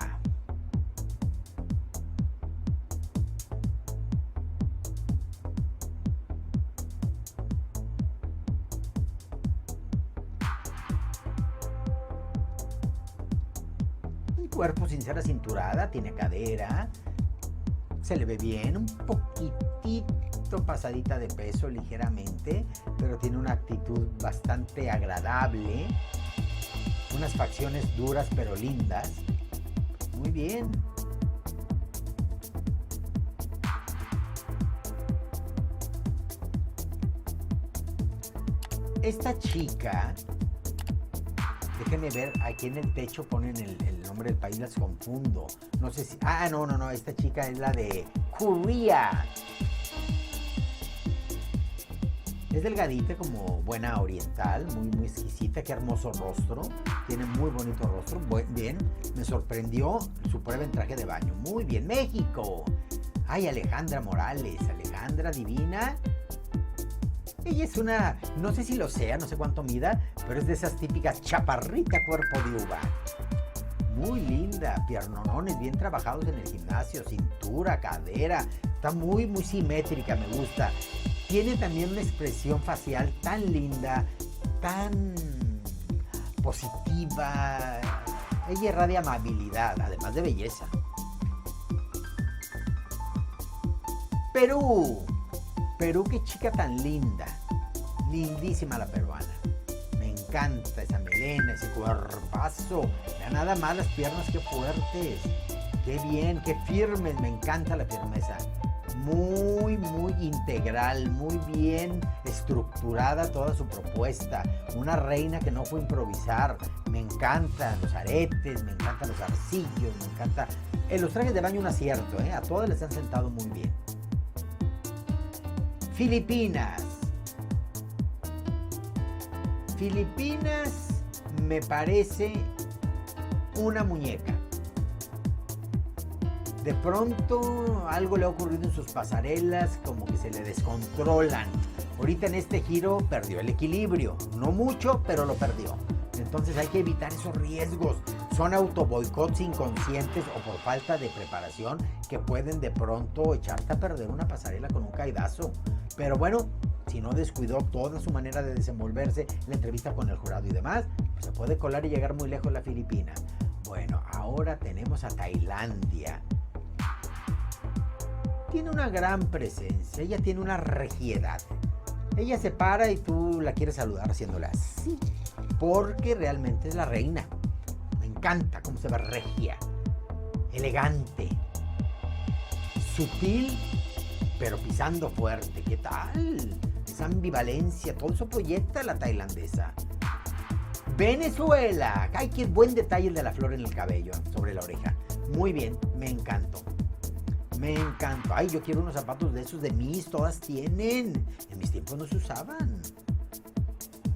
Un cuerpo sin ser acinturada, tiene cadera, se le ve bien, un poquitito pasadita de peso ligeramente, pero tiene una actitud bastante agradable, unas facciones duras pero lindas. Muy bien. Esta chica, déjenme ver, aquí en el techo ponen el nombre del país, las confundo. No sé si, no, esta chica es la de Corea. Es delgadita como buena oriental, muy exquisita, qué hermoso rostro. Tiene muy bonito rostro, bien, me sorprendió su prueba en traje de baño. Muy bien, México. Ay, Alejandra Morales, Alejandra divina. Ella es una, no sé si lo sea, no sé cuánto mida, pero es de esas típicas chaparrita cuerpo de uva. Muy linda, piernonones bien trabajados en el gimnasio, cintura, cadera. Está muy simétrica, me gusta. Tiene también una expresión facial tan linda, tan positiva. Ella irradia amabilidad, además de belleza. Perú, qué chica tan linda. Lindísima la peruana. Me encanta esa melena, ese cuerpazo. Vean nada más las piernas, qué fuertes. Qué bien, qué firmes. Me encanta la firmeza. muy integral, muy bien estructurada toda su propuesta. Una reina que no fue a improvisar. Me encantan los aretes, me encantan los arcillos, me encanta... los trajes de baño un acierto, a todas les han sentado muy bien. Filipinas. Filipinas me parece una muñeca. De pronto algo le ha ocurrido en sus pasarelas, como que se le descontrolan. Ahorita en este giro perdió el equilibrio. No mucho, pero lo perdió. Entonces hay que evitar esos riesgos. Son autoboicots inconscientes o por falta de preparación que pueden de pronto echarte a perder una pasarela con un caidazo. Pero bueno, si no descuidó toda su manera de desenvolverse, la entrevista con el jurado y demás, pues se puede colar y llegar muy lejos la Filipina. Bueno, ahora tenemos a Tailandia. Tiene una gran presencia, ella tiene una regiedad. Ella se para y tú la quieres saludar haciéndola así, porque realmente es la reina. Me encanta cómo se ve regia, elegante, sutil, pero pisando fuerte. ¿Qué tal? Esa ambivalencia, todo eso proyecta la tailandesa. Venezuela. Ay, qué buen detalle el de la flor en el cabello, sobre la oreja. Muy bien, me encantó. Me encantó. Ay, yo quiero unos zapatos de esos de mis, todas tienen. En mis tiempos no se usaban.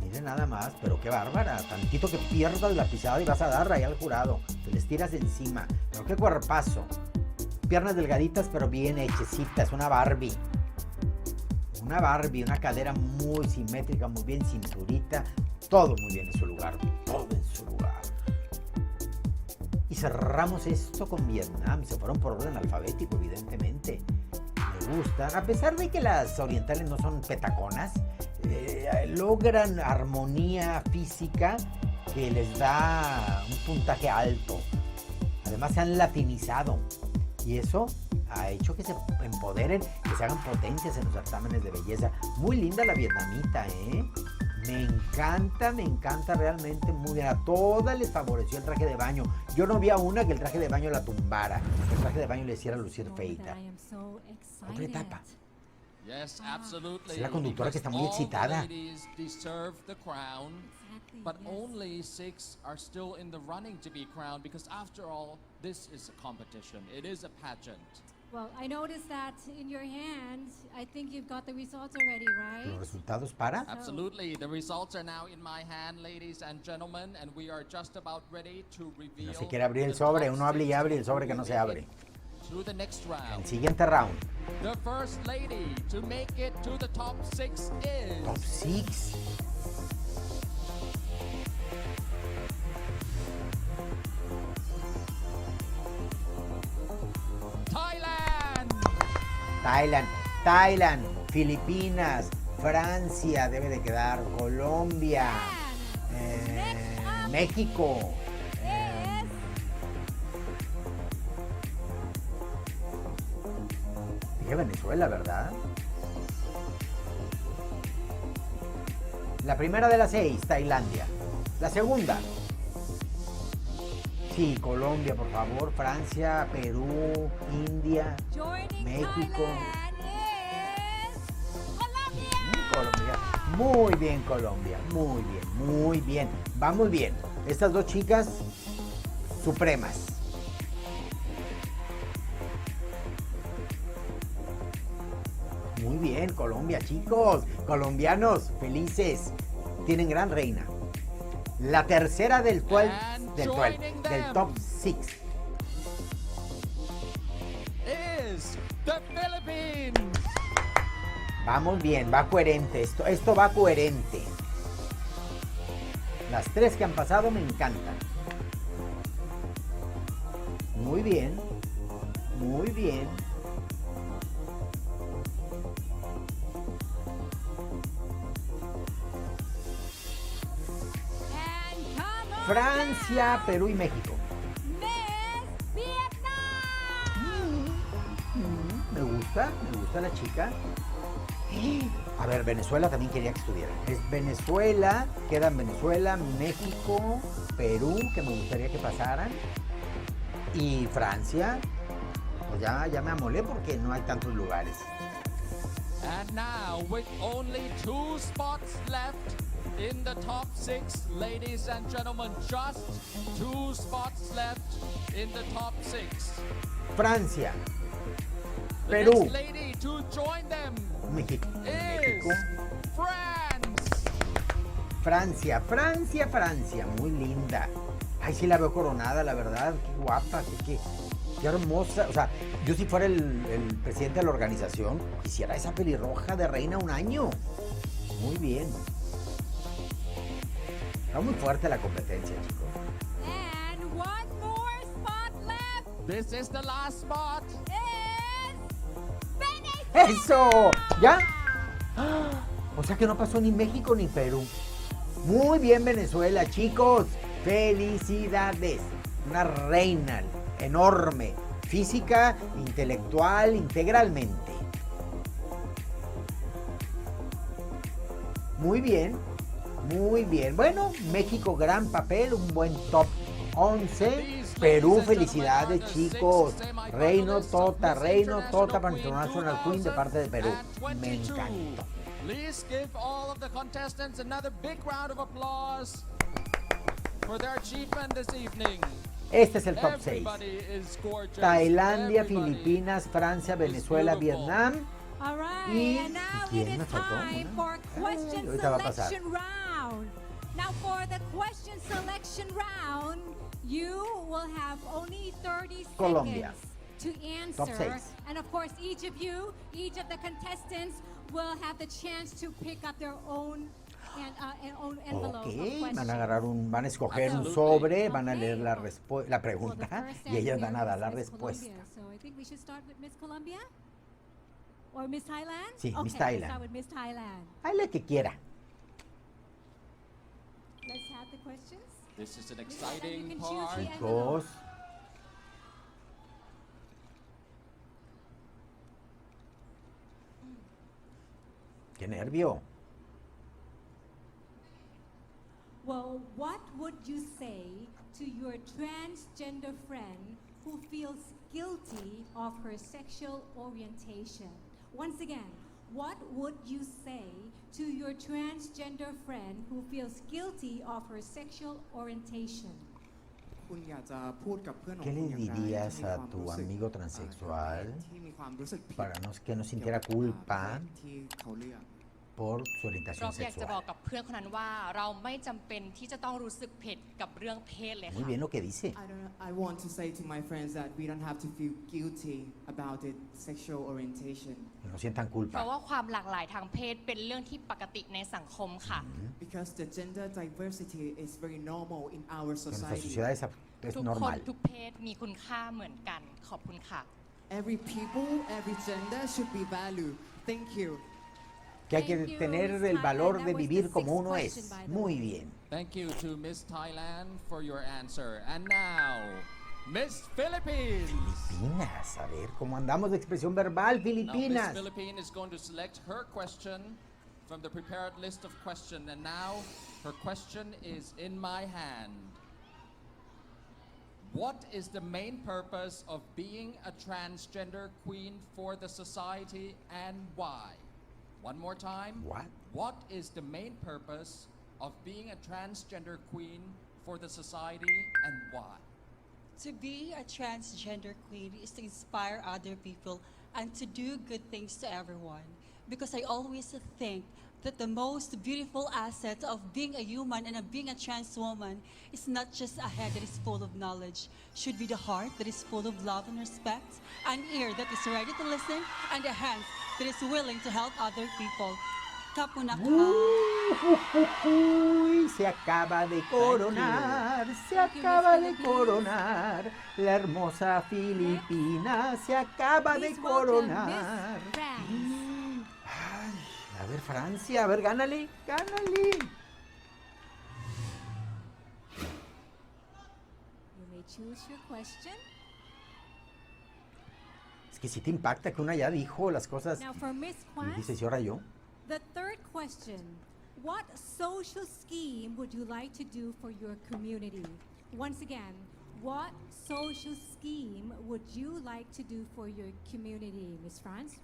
Miren nada más, pero qué bárbara. Tantito que pierdas la pisada y vas a dar ahí al jurado. Te les tiras encima. Pero qué cuerpazo. Piernas delgaditas, pero bien hechecitas. Una Barbie. Una Barbie, una cadera muy simétrica, muy bien cinturita. Todo muy bien en su lugar. Todo en su lugar. Y cerramos esto con Vietnam. Se fueron por orden alfabético, evidentemente. Me gustan. A pesar de que las orientales no son petaconas, logran armonía física que les da un puntaje alto. Además se han latinizado. Y eso ha hecho que se empoderen, que se hagan potencias en los certámenes de belleza. Muy linda la vietnamita, ¿eh? Me encanta realmente, muy bien. A todas les favoreció el traje de baño. Yo no vi a una que el traje de baño la tumbara, que el traje de baño le hiciera lucir feita. Otra etapa. Yes, absolutely. Es la conductora que está muy excitada. But only 6 are still in the running to be crowned because after all, this is a competition. It is a pageant. Well, I noticed that in your hand, I think you've got the results already, right? ¿Los resultados para? Absolutely. The results are now in my hand, ladies and gentlemen, and we are just about ready to reveal. No se quiere abrir el sobre, uno abre y abre el sobre que no se abre. To the next round. El siguiente round. The first lady to make it to the top 6 is... Top 6. Thailand, Filipinas, Francia debe de quedar, Colombia, México. Dije Venezuela, ¿verdad? La primera de las 6, Tailandia. La segunda. Sí, Colombia, por favor, Francia, Perú, India, México. Colombia. Muy bien, Colombia. Muy bien. Vamos bien. Estas dos chicas supremas. Muy bien, Colombia, chicos. Colombianos, felices. Tienen gran reina. La tercera del top 6. Is the Philippines. Vamos bien, va coherente. Esto va coherente. Las 3 que han pasado me encantan. Muy bien. Francia, Perú y México. Me gusta la chica. A ver, Venezuela también quería que estuviera. Es Venezuela, quedan Venezuela, México, Perú, que me gustaría que pasaran. Y Francia. pues ya me amolé porque no hay tantos lugares. And now, with only 2 spots left in the top 6, ladies and gentlemen, just 2 spots left in the top 6. Francia, The Perú, next lady to join them México. is France. Francia, muy linda. Ay, sí la veo coronada, la verdad, qué guapa, qué hermosa. O sea, yo si fuera el presidente de la organización, quisiera esa pelirroja de reina un año. Muy bien. Está muy fuerte la competencia, chicos. And one more spot left This is the last spot. is Venezuela. ¡Eso! ¿Ya? ¡Ah! O sea que no pasó ni México ni Perú. Muy bien, Venezuela, chicos. Felicidades. Una reina enorme. Física, intelectual, integralmente. Muy bien. Muy bien. Bueno, México, gran papel, un buen top 11. Perú, felicidades, chicos. Reino Tota para International Queen de parte de Perú. Me encantó. Please give all of the contestants another big round of applause for their achievement this evening. Este es el top 6. Everybody is gorgeous. Tailandia, Everybody. Filipinas, Francia, Venezuela, beautiful. Vietnam. All right, Y- and now ¿y it quién me is faltó? time for question ahorita va a pasar. selection round. Now for the question selection round, you will have only 30 Colombia. seconds to Top answer. 6. And of course, each of the contestants will have the chance to pick up their own envelope of Ok, questions. van a escoger un Absolutely. sobre, van a Okay. leer la Well, the pregunta first y ellas answer van a dar la is Miss respuesta. Colombia. So I think we should start with Miss Colombia or Miss Thailand. Sí, okay, Miss let's Thailand. start with Miss Thailand. Ay, la que quiera. Let's have the questions. This is an Then you exciting can choose part. the envelope. Chicos. Qué nervio. Well, what would you say to your transgender friend who feels guilty of her sexual orientation? Once again, what would you say to your transgender friend who feels guilty of her sexual orientation? คุณอยากจะพูดกับเพื่อนของ ¿Qué คุณ le อย่างไร dirías ที่มี a ความ tu รู้สึก amigo transexual ที่มีความรู้สึกผิด para que no เกี่ยว sintiera กับ culpa ที่เขาเลือก por su เรา orientación อยากจะบอก sexual? กับเพื่อนคนนั้นว่าเราไม่จำเป็นที่จะต้องรู้สึกผิดกับเรื่องเพศเลย Muy ค่ะ bien lo que dice. I want to say to my friends that we don't have to feel guilty about it sexual orientation Que no sientan เพ culpa. ราะว่าความหลากหลายทางเพศเป็นเรื่องที่ปกติในสังคมค่ะ because the gender diversity is very normal in our Que nuestra society sociedad es ทุกคน normal. ทุกเพศมีคุณค่าเหมือนกันขอบคุณค่ะ every people every gender should be valued thank you Que hay que Thank you, tener Miss el Thailand. valor That de was the vivir como sixth uno question, es. by the Muy way. bien. Thank you to Miss Thailand for your answer. And now, Miss Philippines. Filipinas, a ver cómo andamos de expresión verbal, Now, Miss Filipinas. Philippines is going to select her question from the prepared list of questions. And now, her question is in my hand. What is the main purpose of being a transgender queen for the society and why? One more time. What? What is the main purpose of being a transgender queen for the society and why? To be a transgender queen is to inspire other people and to do good things to everyone. Because I always think that the most beautiful asset of being a human and of being a trans woman is not just a head that is full of knowledge, should be the heart that is full of love and respect, an ear that is ready to listen, and a hand that is willing to help other people. Kapunaka. Uy, se acaba de coronar, se Thank you, Miss acaba de Philippines. coronar. La hermosa Filipina se acaba de Please welcome coronar. Miss France. Ay, a ver, Francia, a ver, gánale, gánale. You may choose your question. Es que sí te impacta que una ya dijo las cosas Now for Miss y Kwan, dices, ¿y ahora yo? the third question. What social scheme would you like to do for your community? Once again, What social scheme would you like to do for your community, Ms. France?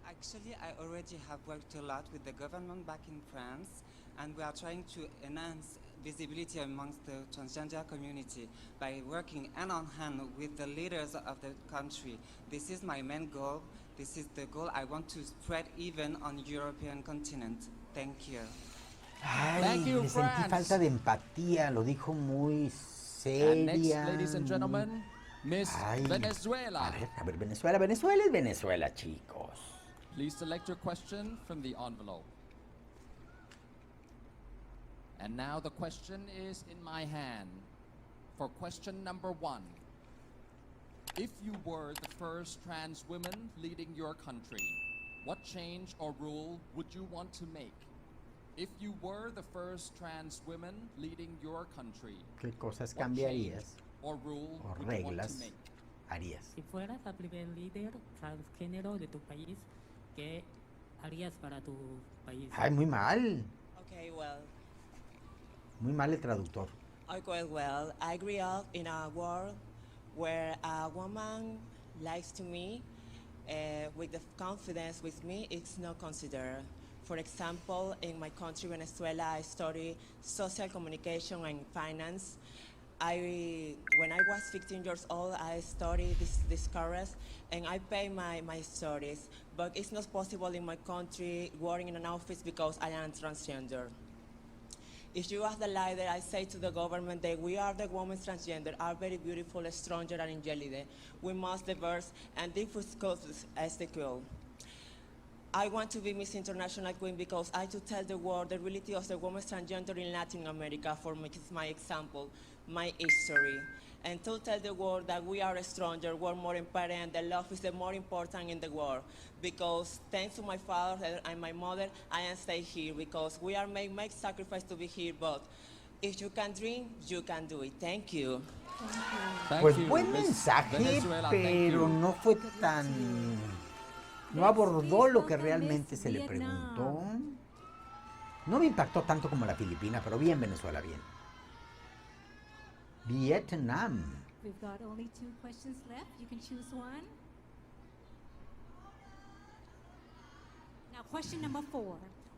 Actually, I already have worked a lot with the government back in France, and we are trying to enhance visibility amongst the transgender community by working hand on hand with the leaders of the country. This is my main goal. This is the goal I want to spread even on European continent. Thank you. Ay, Thank you, le sentí France. falta de empatía, lo dijo muy And next, seria. ladies and gentlemen, Miss Ay, Venezuela. A ver, Venezuela. Venezuela es Venezuela, chicos. Please select your question from the envelope. And now the question is in my hand. For question number 1. If you were the first trans woman leading your country, what change or rule would you want to make? If you were the first trans woman leading your country, ¿Qué cosas what cambiarías change or rule o would you want to reglas make? harías? Si fueras la primer líder transgénero de tu país, ¿qué harías para tu país? Ay, muy mal. Okay, well, Muy mal el traductor. well, I grew up in a world where a woman lies to me with the confidence with me, it's not considered. For example, in my country, Venezuela, I study social communication and finance. When I was 15 years old, I studied this course and I pay my studies. But it's not possible in my country working in an office because I am transgender. If you are the leader, I say to the government that we are the women transgender, are very beautiful, stronger and intelligent. We must diverse and different as the girl. I want to be Miss International Queen because I to tell the world the reality of the women transgender in Latin America for me, it's my example, my history. And to tell the world that we are stronger, we're more important, and that love is the more important in the world. Because thanks to my father and my mother, I am stay here because we are make sacrifice to be here, but if you can dream, you can do it. Thank you. Pues buen mensaje, pero no fue tan... No abordó lo que realmente se le preguntó. No me impactó tanto como la Filipina, pero bien Venezuela, bien. Vietnam. We've got only 2 questions left. You can choose one. Now, question number 4.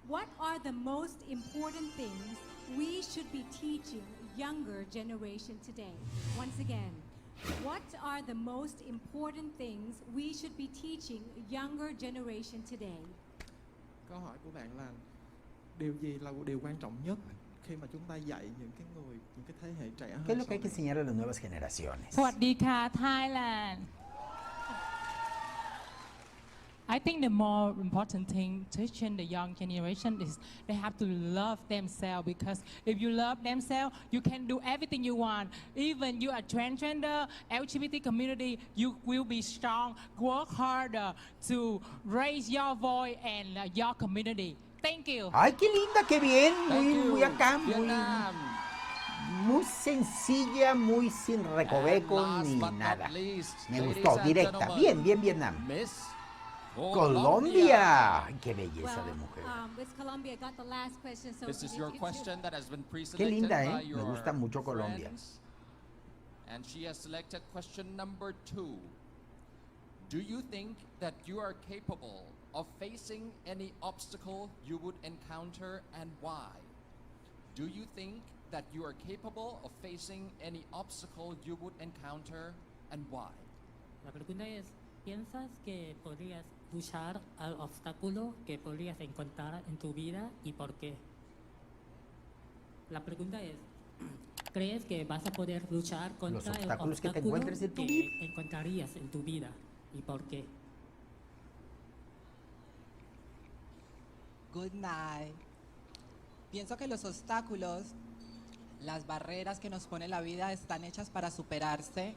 What are the most important things we should be teaching younger generation today? Once again, what are the most important things we should be teaching younger generation today? Câu hỏi của bạn là điều gì là điều quan trọng nhất khi mà chúng ta dạy những cái thế hệ trẻ hơn? ¿Qué es lo que hay que enseñar a las nuevas generaciones? สวัสดีค่ะ Thailand. I think the more important thing teaching the young generation is they have to love themselves, because if you love themselves, you can do everything you want. Even you are transgender, LGBT community, you will be strong. Work harder to raise your voice and your community. Thank you. Ay, qué linda, qué bien, Thank you, muy acá, Vietnam. muy sencilla, muy sin recovecos And ni last but not nada. least, Me ladies gustó, and directa, gentlemen, bien, bien Vietnam. Miss Colombia, ay, qué belleza de mujer. Miss Colombia got the last question. So This is your question that has been Qué pre-selected linda, by Me your gusta mucho Colombia. friends. And she has selected question number 2. Do you think that you are capable of facing any obstacle you would encounter, and why? Do you think that you are capable of facing any obstacle you would encounter, and why? La pregunta es, ¿piensas que podrías luchar al obstáculo que podrías encontrar en tu vida y por qué? La pregunta es, ¿crees que vas a poder luchar contra Los el obstáculos que te obstáculo encuentres en tu que vida. encontrarías en tu vida y por qué? Good night. Pienso que los obstáculos, las barreras que nos pone la vida están hechas para superarse.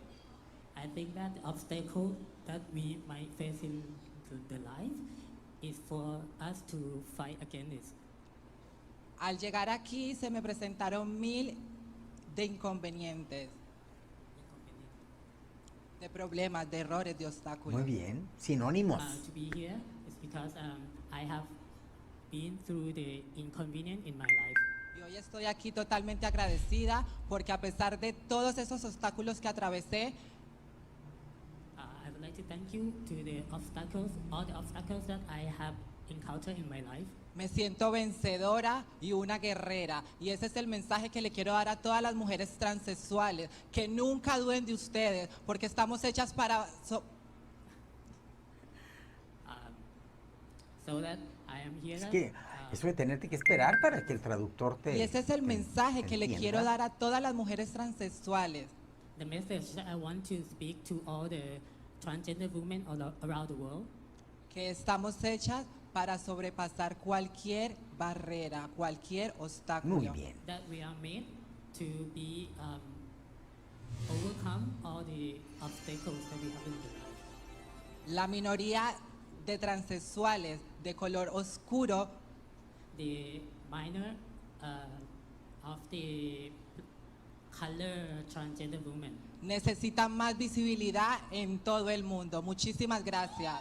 I think that the obstacle that we might face in the life is for us to fight against it. Al llegar aquí se me presentaron 1000 de inconvenientes, de problemas, de errores, de obstáculos. Muy bien, sinónimos. To be here is because I have been through the inconvenience in my life. Y hoy estoy aquí totalmente agradecida porque a pesar de todos esos obstáculos que atravesé, I would like to thank you to the obstacles, all the obstacles that I have encountered in my life. me siento vencedora y una guerrera. Y ese es el mensaje que le quiero dar a todas las mujeres transexuales, que nunca duden de ustedes, porque estamos hechas para... So that I am here. Es que eso de tenerte que esperar para que el traductor te... Y ese es el mensaje que le entienda. quiero dar a todas las mujeres transexuales. The message that I want to speak to all the transgender women around the world. Que estamos hechas para sobrepasar cualquier barrera, cualquier obstáculo. Muy bien. That we are made to be overcome all the obstacles that we have in the life. La minoría de transexuales de color oscuro, The minor of the color transgender women. necesitan más visibilidad en todo el mundo. Muchísimas gracias.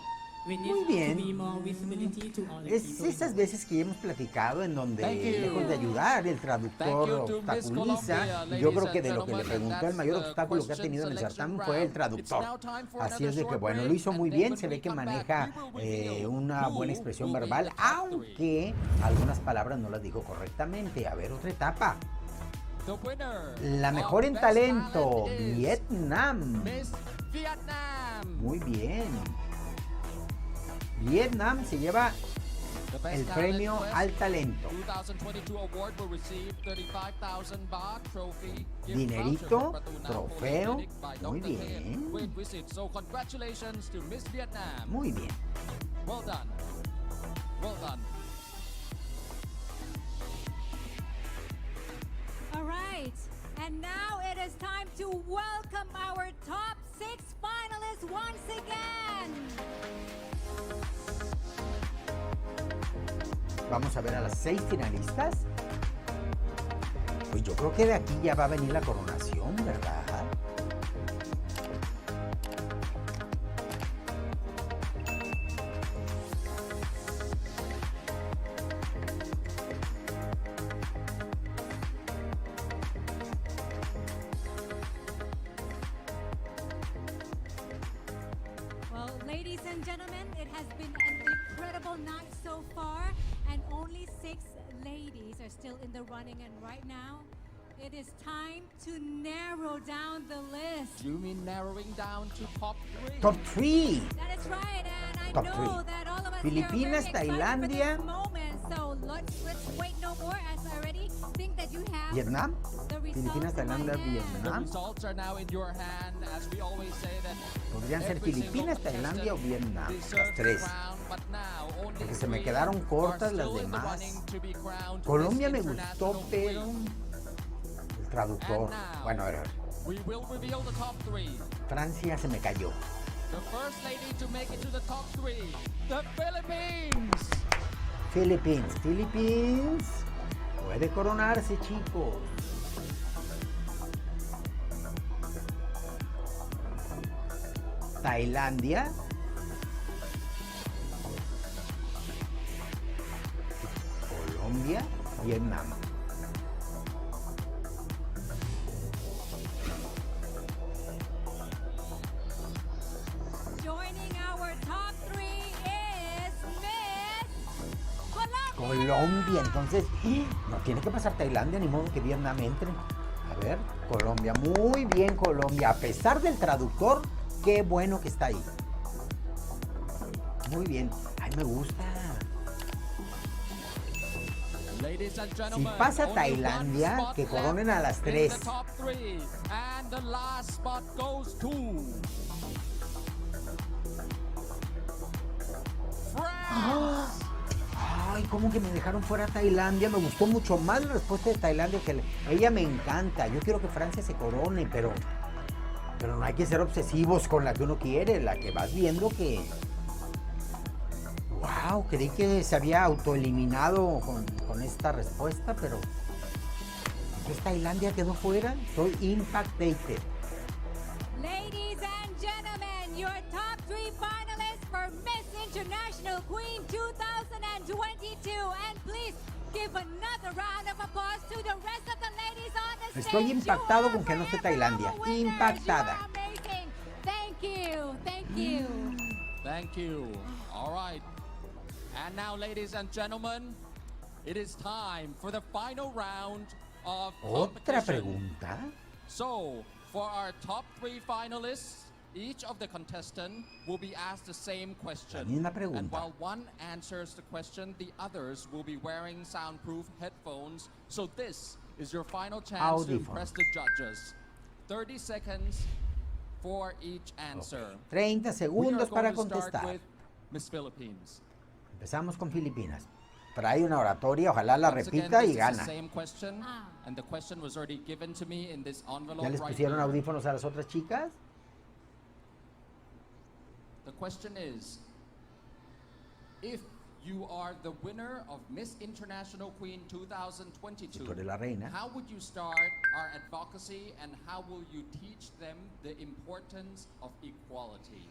We need Muy bien. to be more visibility to all the Es people in esas the veces que ya hemos platicado en donde, Thank you. lejos de ayudar, el Thank traductor you to Miss obstaculiza. Colombia, Y yo creo ladies que and de lo que le gentlemen, preguntó, el that's mayor the obstáculo que ha question tenido en el selection certamen fue el round. traductor. It's now time for Así another es de que, short bueno, lo break, hizo and muy then bien, when se we ve que come back, maneja we will reveal una who buena expresión will be verbal, the top three. aunque algunas palabras no las dijo correctamente. A ver, otra etapa. The winner La mejor of en Best talento, Talent is Vietnam. Miss Vietnam. Muy bien. Vietnam se lleva The Best el Talent premio Quest al talento. 2022 award will receive 35,000 baht trophy, gift Dinerito, voucher from Pratunam trofeo. Polyclinic by Muy Dr. Thien bien. with visit. So congratulations to Miss Vietnam. Muy bien. Well done. Well done. All right, and now it is time to welcome our top 6 finalists once again. Vamos a ver a las 6 finalistas. Pues yo creo que de aquí ya va a venir la coronación, ¿verdad? Well, ladies and gentlemen, it has been an incredible night so far, and only 6 ladies are still in the running. And right now, it is time to narrow down the list. You mean narrowing down to top 3? Top 3. That is right, and I Top know 3. that all of us Filipinas, here are very excited Tailandia. for this moment. So let's wait no more, as I already think that you have Vietnam. the results Filipinas, in Tailandia, my hand. The Vietnam. results are now in your hand, as we always say that Podrían ser every single Filipinas, Tailandia o contestant Vietnam. deserves Las the 3. crown, but now only Porque se me 3 quedaron cortas are las still in the demás. running to be crowned Colombia Miss me gustó, International pero Queen. el traductor. And now, Bueno, a ver, we will reveal the top 3. Francia se me cayó. The first lady to make it to the top 3, the Philippines. Philippines. Puede coronarse, chicos. Tailandia. Colombia, Vietnam. Joining our top 3 is Miss Colombia. Colombia, entonces no tiene que pasar Tailandia, ni modo que Vietnam entre. A ver, Colombia, muy bien Colombia, a pesar del traductor, qué bueno que está ahí. Muy bien, ay, me gusta. Ladies and Si gentlemen, pasa only Tailandia, one spot que coronen a las left in 3. the top 3, and the last spot goes to France. Ay, ¿cómo que me dejaron fuera Tailandia? Me gustó mucho más la respuesta de Tailandia que ella me encanta. Yo quiero que Francia se corone, pero no hay que ser obsesivos con la que uno quiere, la que vas viendo que... Wow, creí que se había autoeliminado con esta respuesta, pero... Entonces Tailandia quedó fuera. Estoy impactated. Ladies and gentlemen, your top 3 finalists for Miss International Queen 2022. And please give another round of applause to the rest of the ladies on the stage. Estoy impactado con que no esté Tailandia. You are Impactada. amazing. Thank you. Thank you. Thank you. All right. And now, ladies and gentlemen, it is time for the final round of ¿Otra competition. pregunta? So, for our top 3 finalists, each of the contestants will be asked the same question. La misma pregunta. And while one answers the question, the others will be wearing soundproof headphones. So this is your final chance to Audífonos. impress the judges. 30 seconds for each answer. 30 segundos para We are going to start contestar. with Miss Philippines. Empezamos con Filipinas. Trae una oratoria, ojalá la Once again, repita this y is the gana. same question, and the question was already given to me in this envelope ¿Ya les right pusieron here. audífonos a las otras chicas? The question is, if you are the winner of Miss International Queen 2022, Si tú eres la reina. how would you start our advocacy and how will you teach them the importance of equality?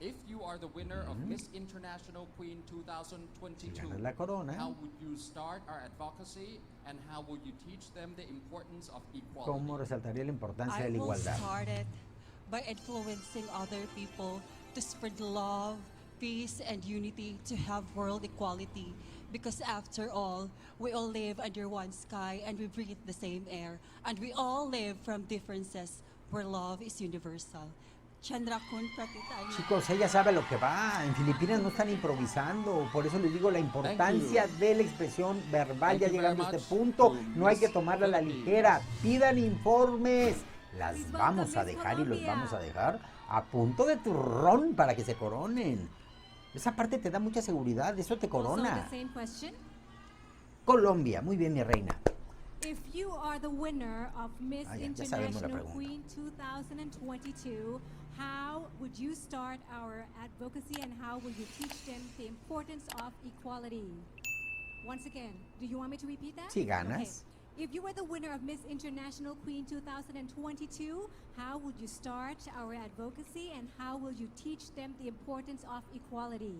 If you are the winner of Miss International Queen 2022, Si ganas la corona. how would you start our advocacy and how will you teach them the importance of equality? ¿Cómo resaltaría la importancia I de la will igualdad? start it by influencing other people to spread love, peace, and unity to have world equality. Because after all, we all live under one sky and we breathe the same air. And we all live from differences where love is universal. Chandra Kun Pratita. Chicos, ella sabe lo que va. En Filipinas no están improvisando. Por eso les digo la importancia de la expresión verbal. Thank Ya you llegando a very este much punto, to no hay que Miss tomarla a la Philippines. ligera. Pidan informes. Las Please vamos welcome a Miss dejar y los Colombia. vamos a dejar a punto de turrón para que se coronen. Esa parte te da mucha seguridad, eso te Also corona. the same question. Colombia, muy bien, mi reina. If you are the winner of Miss Ya sabemos la International pregunta. Queen 2022, how would you start our advocacy and how will you teach them the importance of equality? Once again, do you want me to repeat that? Si ganas. Okay. If you were the winner of Miss International Queen 2022, how would you start our advocacy and how will you teach them the importance of equality?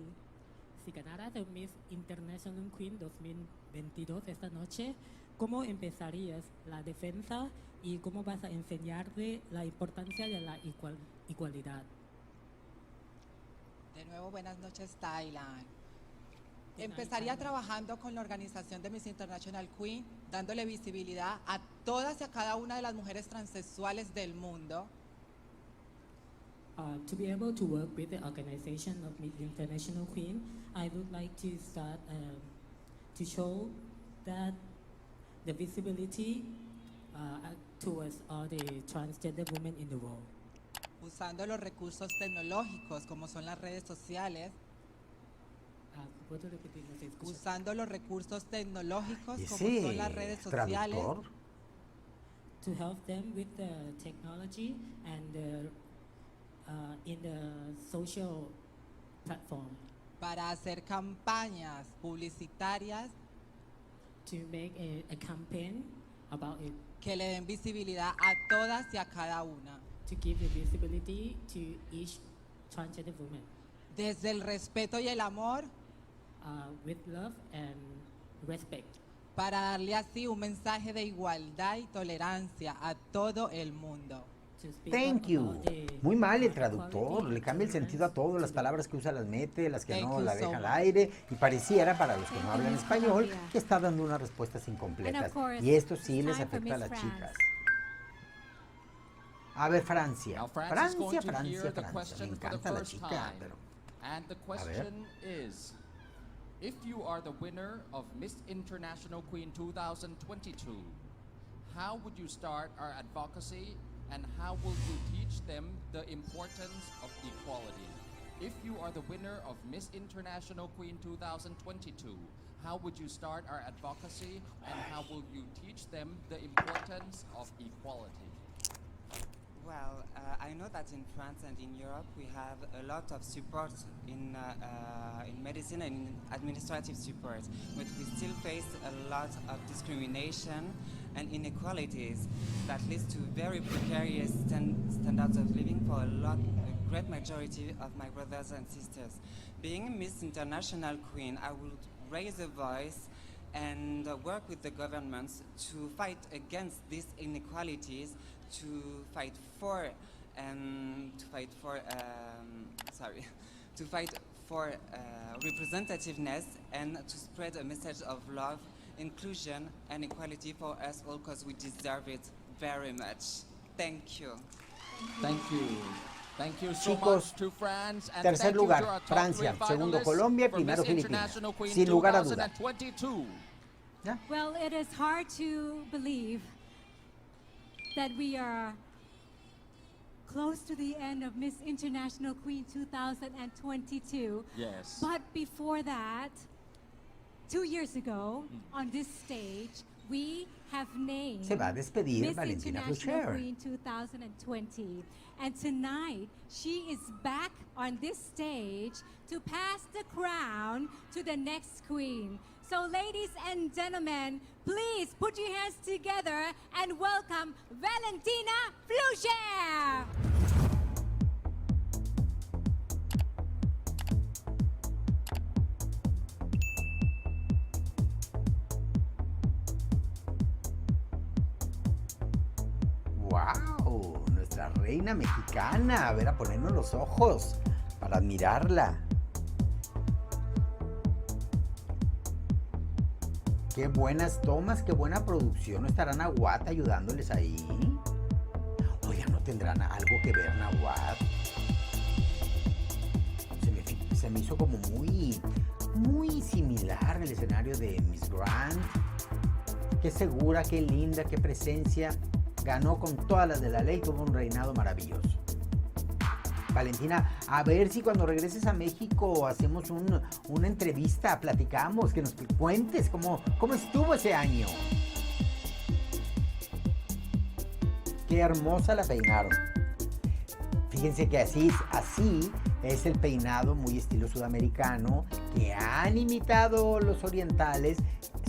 Si ganara de Miss International Queen 2022 esta noche, ¿cómo empezarías la defensa y cómo vas a enseñarle la importancia de la igualdad? De nuevo, buenas noches, Thailand. Empezaría trabajando con la organización de Miss International Queen, dándole visibilidad a todas y a cada una de las mujeres transexuales del mundo. To be able to work with the organization of Miss International Queen, I would like to start to show that the visibility towards all the transgender women in the world. Usando los recursos tecnológicos como son las redes sociales. ¿Puedo repetir? No se escucha. Usando los recursos tecnológicos como Ese son las redes sociales. traductor. To help them with the technology and in the social platform. Para hacer campañas publicitarias To make a campaign about it. que le den visibilidad a todas y a cada una. To give the visibility to each transgender woman. Desde el respeto y el amor, With love and respect. para darle así un mensaje de igualdad y tolerancia a todo el mundo. Thank you. Muy mal el traductor, le cambia el sentido a todo, las palabras que usa las mete, las que Thank no you la so deja al much. aire y pareciera para los que no Thank you, hablan Miss español Colombia. que está dando unas respuestas incompletas And of course, y esto sí it's les time for afecta a Miss las France. chicas. A ver, Francia. Now France is going Francia, to hear Francia, the Francia. Me question for the encanta la first chica, time. pero And the question is, if you are the winner of Miss International Queen 2022, how would you start our advocacy and how will you teach them the importance of equality? If you are the winner of Miss International Queen 2022, how would you start our advocacy and how will you teach them the importance of equality? Well, I know that in France and in Europe we have a lot of support in medicine and in administrative support, but we still face a lot of discrimination and inequalities that leads to very precarious standards of living for a great majority of my brothers and sisters. Being Miss International Queen, I would raise a voice and work with the governments to fight against these inequalities, to fight for representativeness, and to spread a message of love, inclusion, and equality for us all, because we deserve it very much. Thank you. Thank you. Thank you so Chicos, much to France, and tercer thank you lugar, to our top Francia, three segundo finalists Colombia, for primero Miss Filipinas. International Queen Sin lugar a duda. 2022. Well, it is hard to believe that we are close to the end of Miss International Queen 2022. Yes. But before that, 2 years ago, on this stage, we have named Se va a despedir Miss Valentina International Flucher. Queen 2020. And tonight, she is back on this stage to pass the crown to the next queen. So ladies and gentlemen, please put your hands together and welcome Valentina Flucher! ¡Wow! Nuestra reina mexicana. A ver, a ponernos los ojos para admirarla. Qué buenas tomas, qué buena producción. ¿No estará Nahuatl ayudándoles ahí? Oiga, ¿no tendrán algo que ver Nahuatl? Se me hizo como muy similar el escenario de Miss Grant. Qué segura, qué linda, qué presencia. Ganó con todas las de la ley, tuvo un reinado maravilloso. Valentina, a ver si cuando regreses a México hacemos una entrevista, platicamos, que nos cuentes cómo estuvo ese año. Qué hermosa la peinaron. Fíjense que así es el peinado muy estilo sudamericano que han imitado los orientales,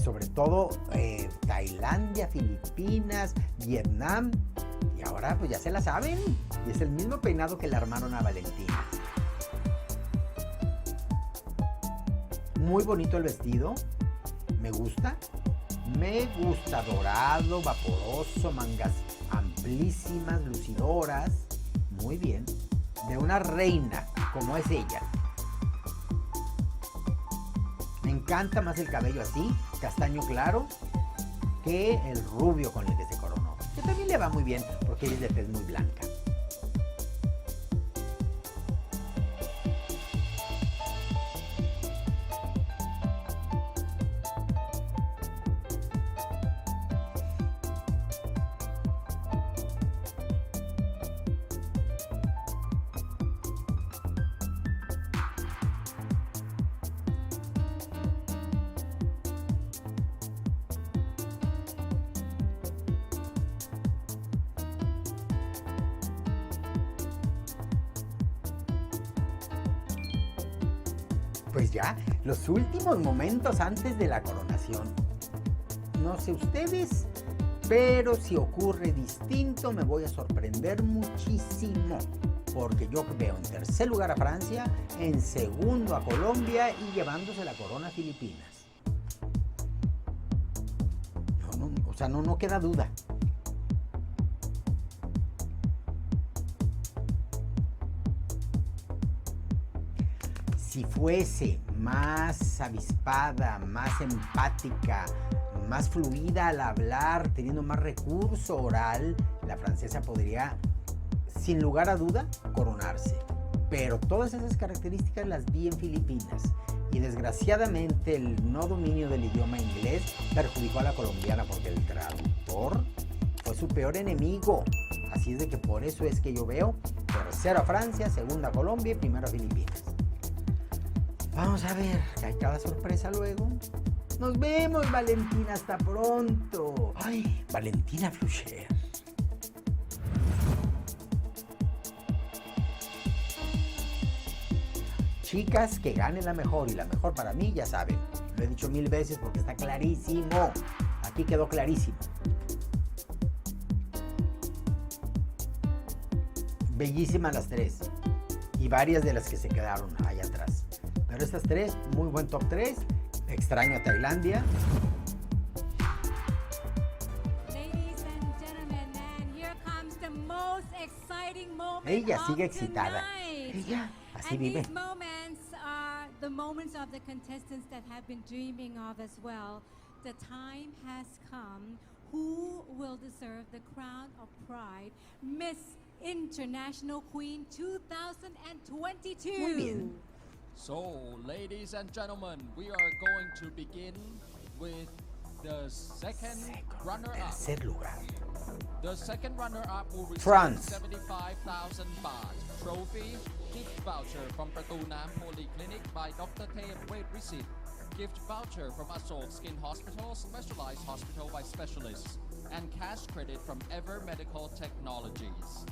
sobre todo Tailandia, Filipinas, Vietnam, y ahora pues ya se la saben, y es el mismo peinado que le armaron a Valentina. Muy bonito el vestido, me gusta, dorado, vaporoso, mangas amplísimas, lucidoras, muy bien, de una reina como es ella. Me encanta más el cabello así, castaño claro, que el rubio con el que se coronó. Que también le va muy bien porque ella es de tez muy blanca. Pues ya, los últimos momentos antes de la coronación. No sé ustedes, pero si ocurre distinto me voy a sorprender muchísimo. Porque yo veo en tercer lugar a Francia, en segundo a Colombia y llevándose la corona a Filipinas. No queda duda. Si fuese más avispada, más empática, más fluida al hablar, teniendo más recurso oral, la francesa podría, sin lugar a duda, coronarse. Pero todas esas características las vi en Filipinas. Y desgraciadamente el no dominio del idioma inglés perjudicó a la colombiana porque el traductor fue su peor enemigo. Así es de que por eso es que yo veo tercero a Francia, segundo a Colombia y primero a Filipinas. Vamos a ver, que hay cada sorpresa luego. Nos vemos, Valentina, hasta pronto. Ay, Valentina Flucher. Chicas, que gane la mejor, y la mejor para mí, ya saben. Lo he dicho 1000 veces porque está clarísimo. Aquí quedó clarísimo. Bellísimas las tres. Y varias de las que se quedaron allá atrás. Pero estas tres, muy buen top 3. Extraño a Tailandia. exciting moment Ella of sigue excitada. tonight. Ella así And vive. these moments are the moments of the contestants that have been dreaming of as well. The time has come. Who will deserve the crown of pride? Miss International Queen 2022. Muy bien. So, ladies and gentlemen, we are going to begin with the second runner-up. Tercer lugar. The second runner-up will receive France. 75,000 baht trophy, gift voucher from Pratunam Polyclinic by Dr. Tae Wade Receipt, gift voucher from Assault Skin Hospital, specialized hospital by specialists, and cash credit from Ever Medical Technologies.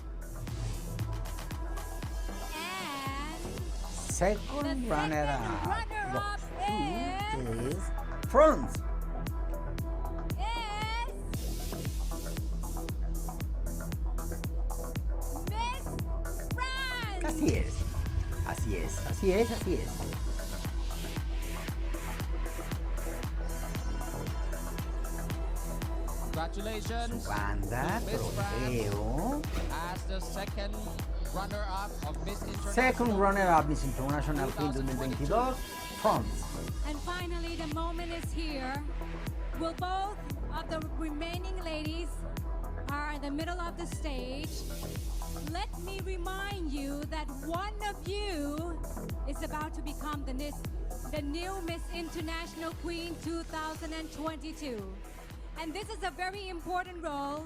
Second runner-up. runner-up is France. Así es. Así es, así es, así es. Congratulations, Su banda, to Miss trofeo. France as the second runner-up of Miss International. Second runner-up Miss International Queen 2022, France. And finally, the moment is here. Will both of the remaining ladies are in the middle of the stage. Let me remind you that one of you is about to become the new Miss International Queen 2022. And this is a very important role.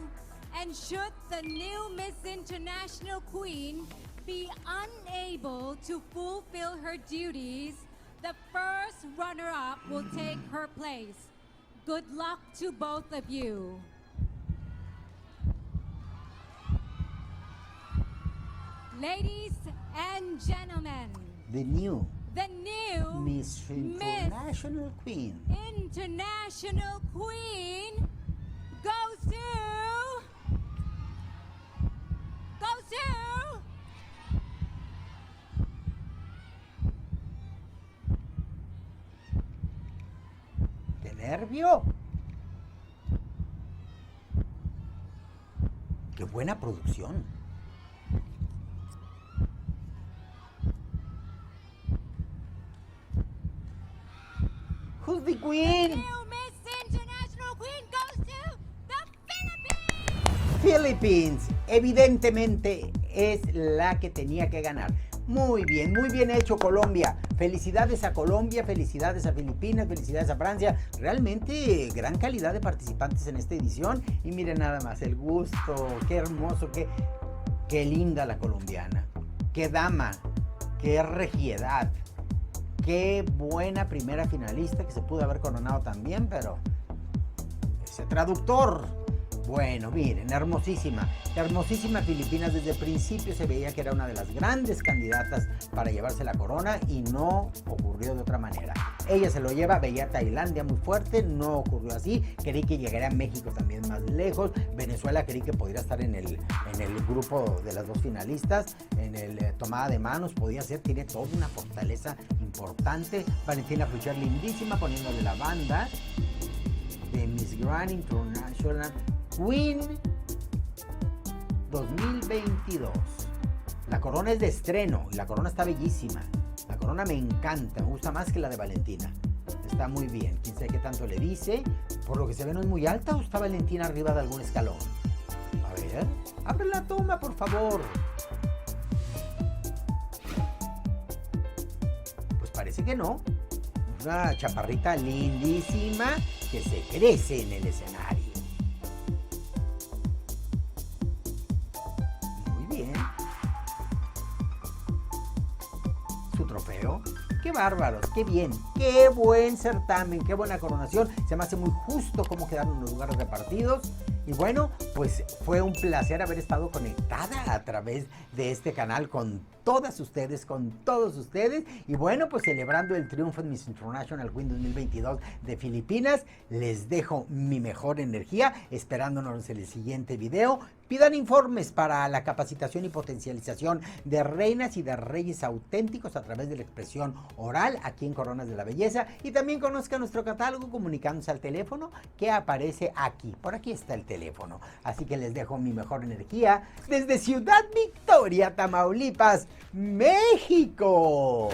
And should the new Miss International Queen be unable to fulfill her duties, the first runner-up will take her place. Good luck to both of you. Ladies and gentlemen, The new Miss International Queen. International Queen goes to ¡Qué nervio! ¡Qué buena producción! Who's the queen? New Miss International Queen goes to the Philippines. Philippines. Evidentemente es la que tenía que ganar. Muy bien hecho Colombia. Felicidades a Colombia, felicidades a Filipinas, felicidades a Francia. Realmente gran calidad de participantes en esta edición. Y miren nada más, el gusto, qué hermoso, qué linda la colombiana. Qué dama, qué regiedad. Qué buena primera finalista que se pudo haber coronado también, pero ese traductor. Bueno, miren, hermosísima Filipinas. Desde el principio se veía que era una de las grandes candidatas para llevarse la corona y no ocurrió de otra manera. Ella se lo lleva, veía a Tailandia muy fuerte, no ocurrió así. Creí que llegaría a México también más lejos. Venezuela creí que podría estar en el grupo de las dos finalistas, en el tomada de manos, podía ser, tiene toda una fortaleza importante. Valentina Flucher lindísima poniéndole la banda de Miss Grand International Queen 2022. La corona es de estreno y la corona está bellísima. La corona me encanta, me gusta más que la de Valentina. Está muy bien, quién sabe qué tanto le dice. Por lo que se ve no es muy alta, o está Valentina arriba de algún escalón. A ver, abre la toma por favor. Pues parece que no. Una chaparrita lindísima que se crece en el escenario. Muy bien. Su trofeo. Qué bárbaros, qué bien, qué buen certamen, qué buena coronación. Se me hace muy justo cómo quedaron los lugares repartidos. Y bueno, pues fue un placer haber estado conectada a través de este canal con todas ustedes, con todos ustedes. Y bueno, pues celebrando el triunfo de Miss International Queen 2022 de Filipinas, les dejo mi mejor energía, esperándonos en el siguiente video. Pidan informes para la capacitación y potencialización de reinas y de reyes auténticos a través de la expresión oral aquí en Coronas de la Belleza, y también conozcan nuestro catálogo comunicándose al teléfono que aparece aquí. Por aquí está el teléfono. Así que les dejo mi mejor energía desde Ciudad Victoria, Tamaulipas, México.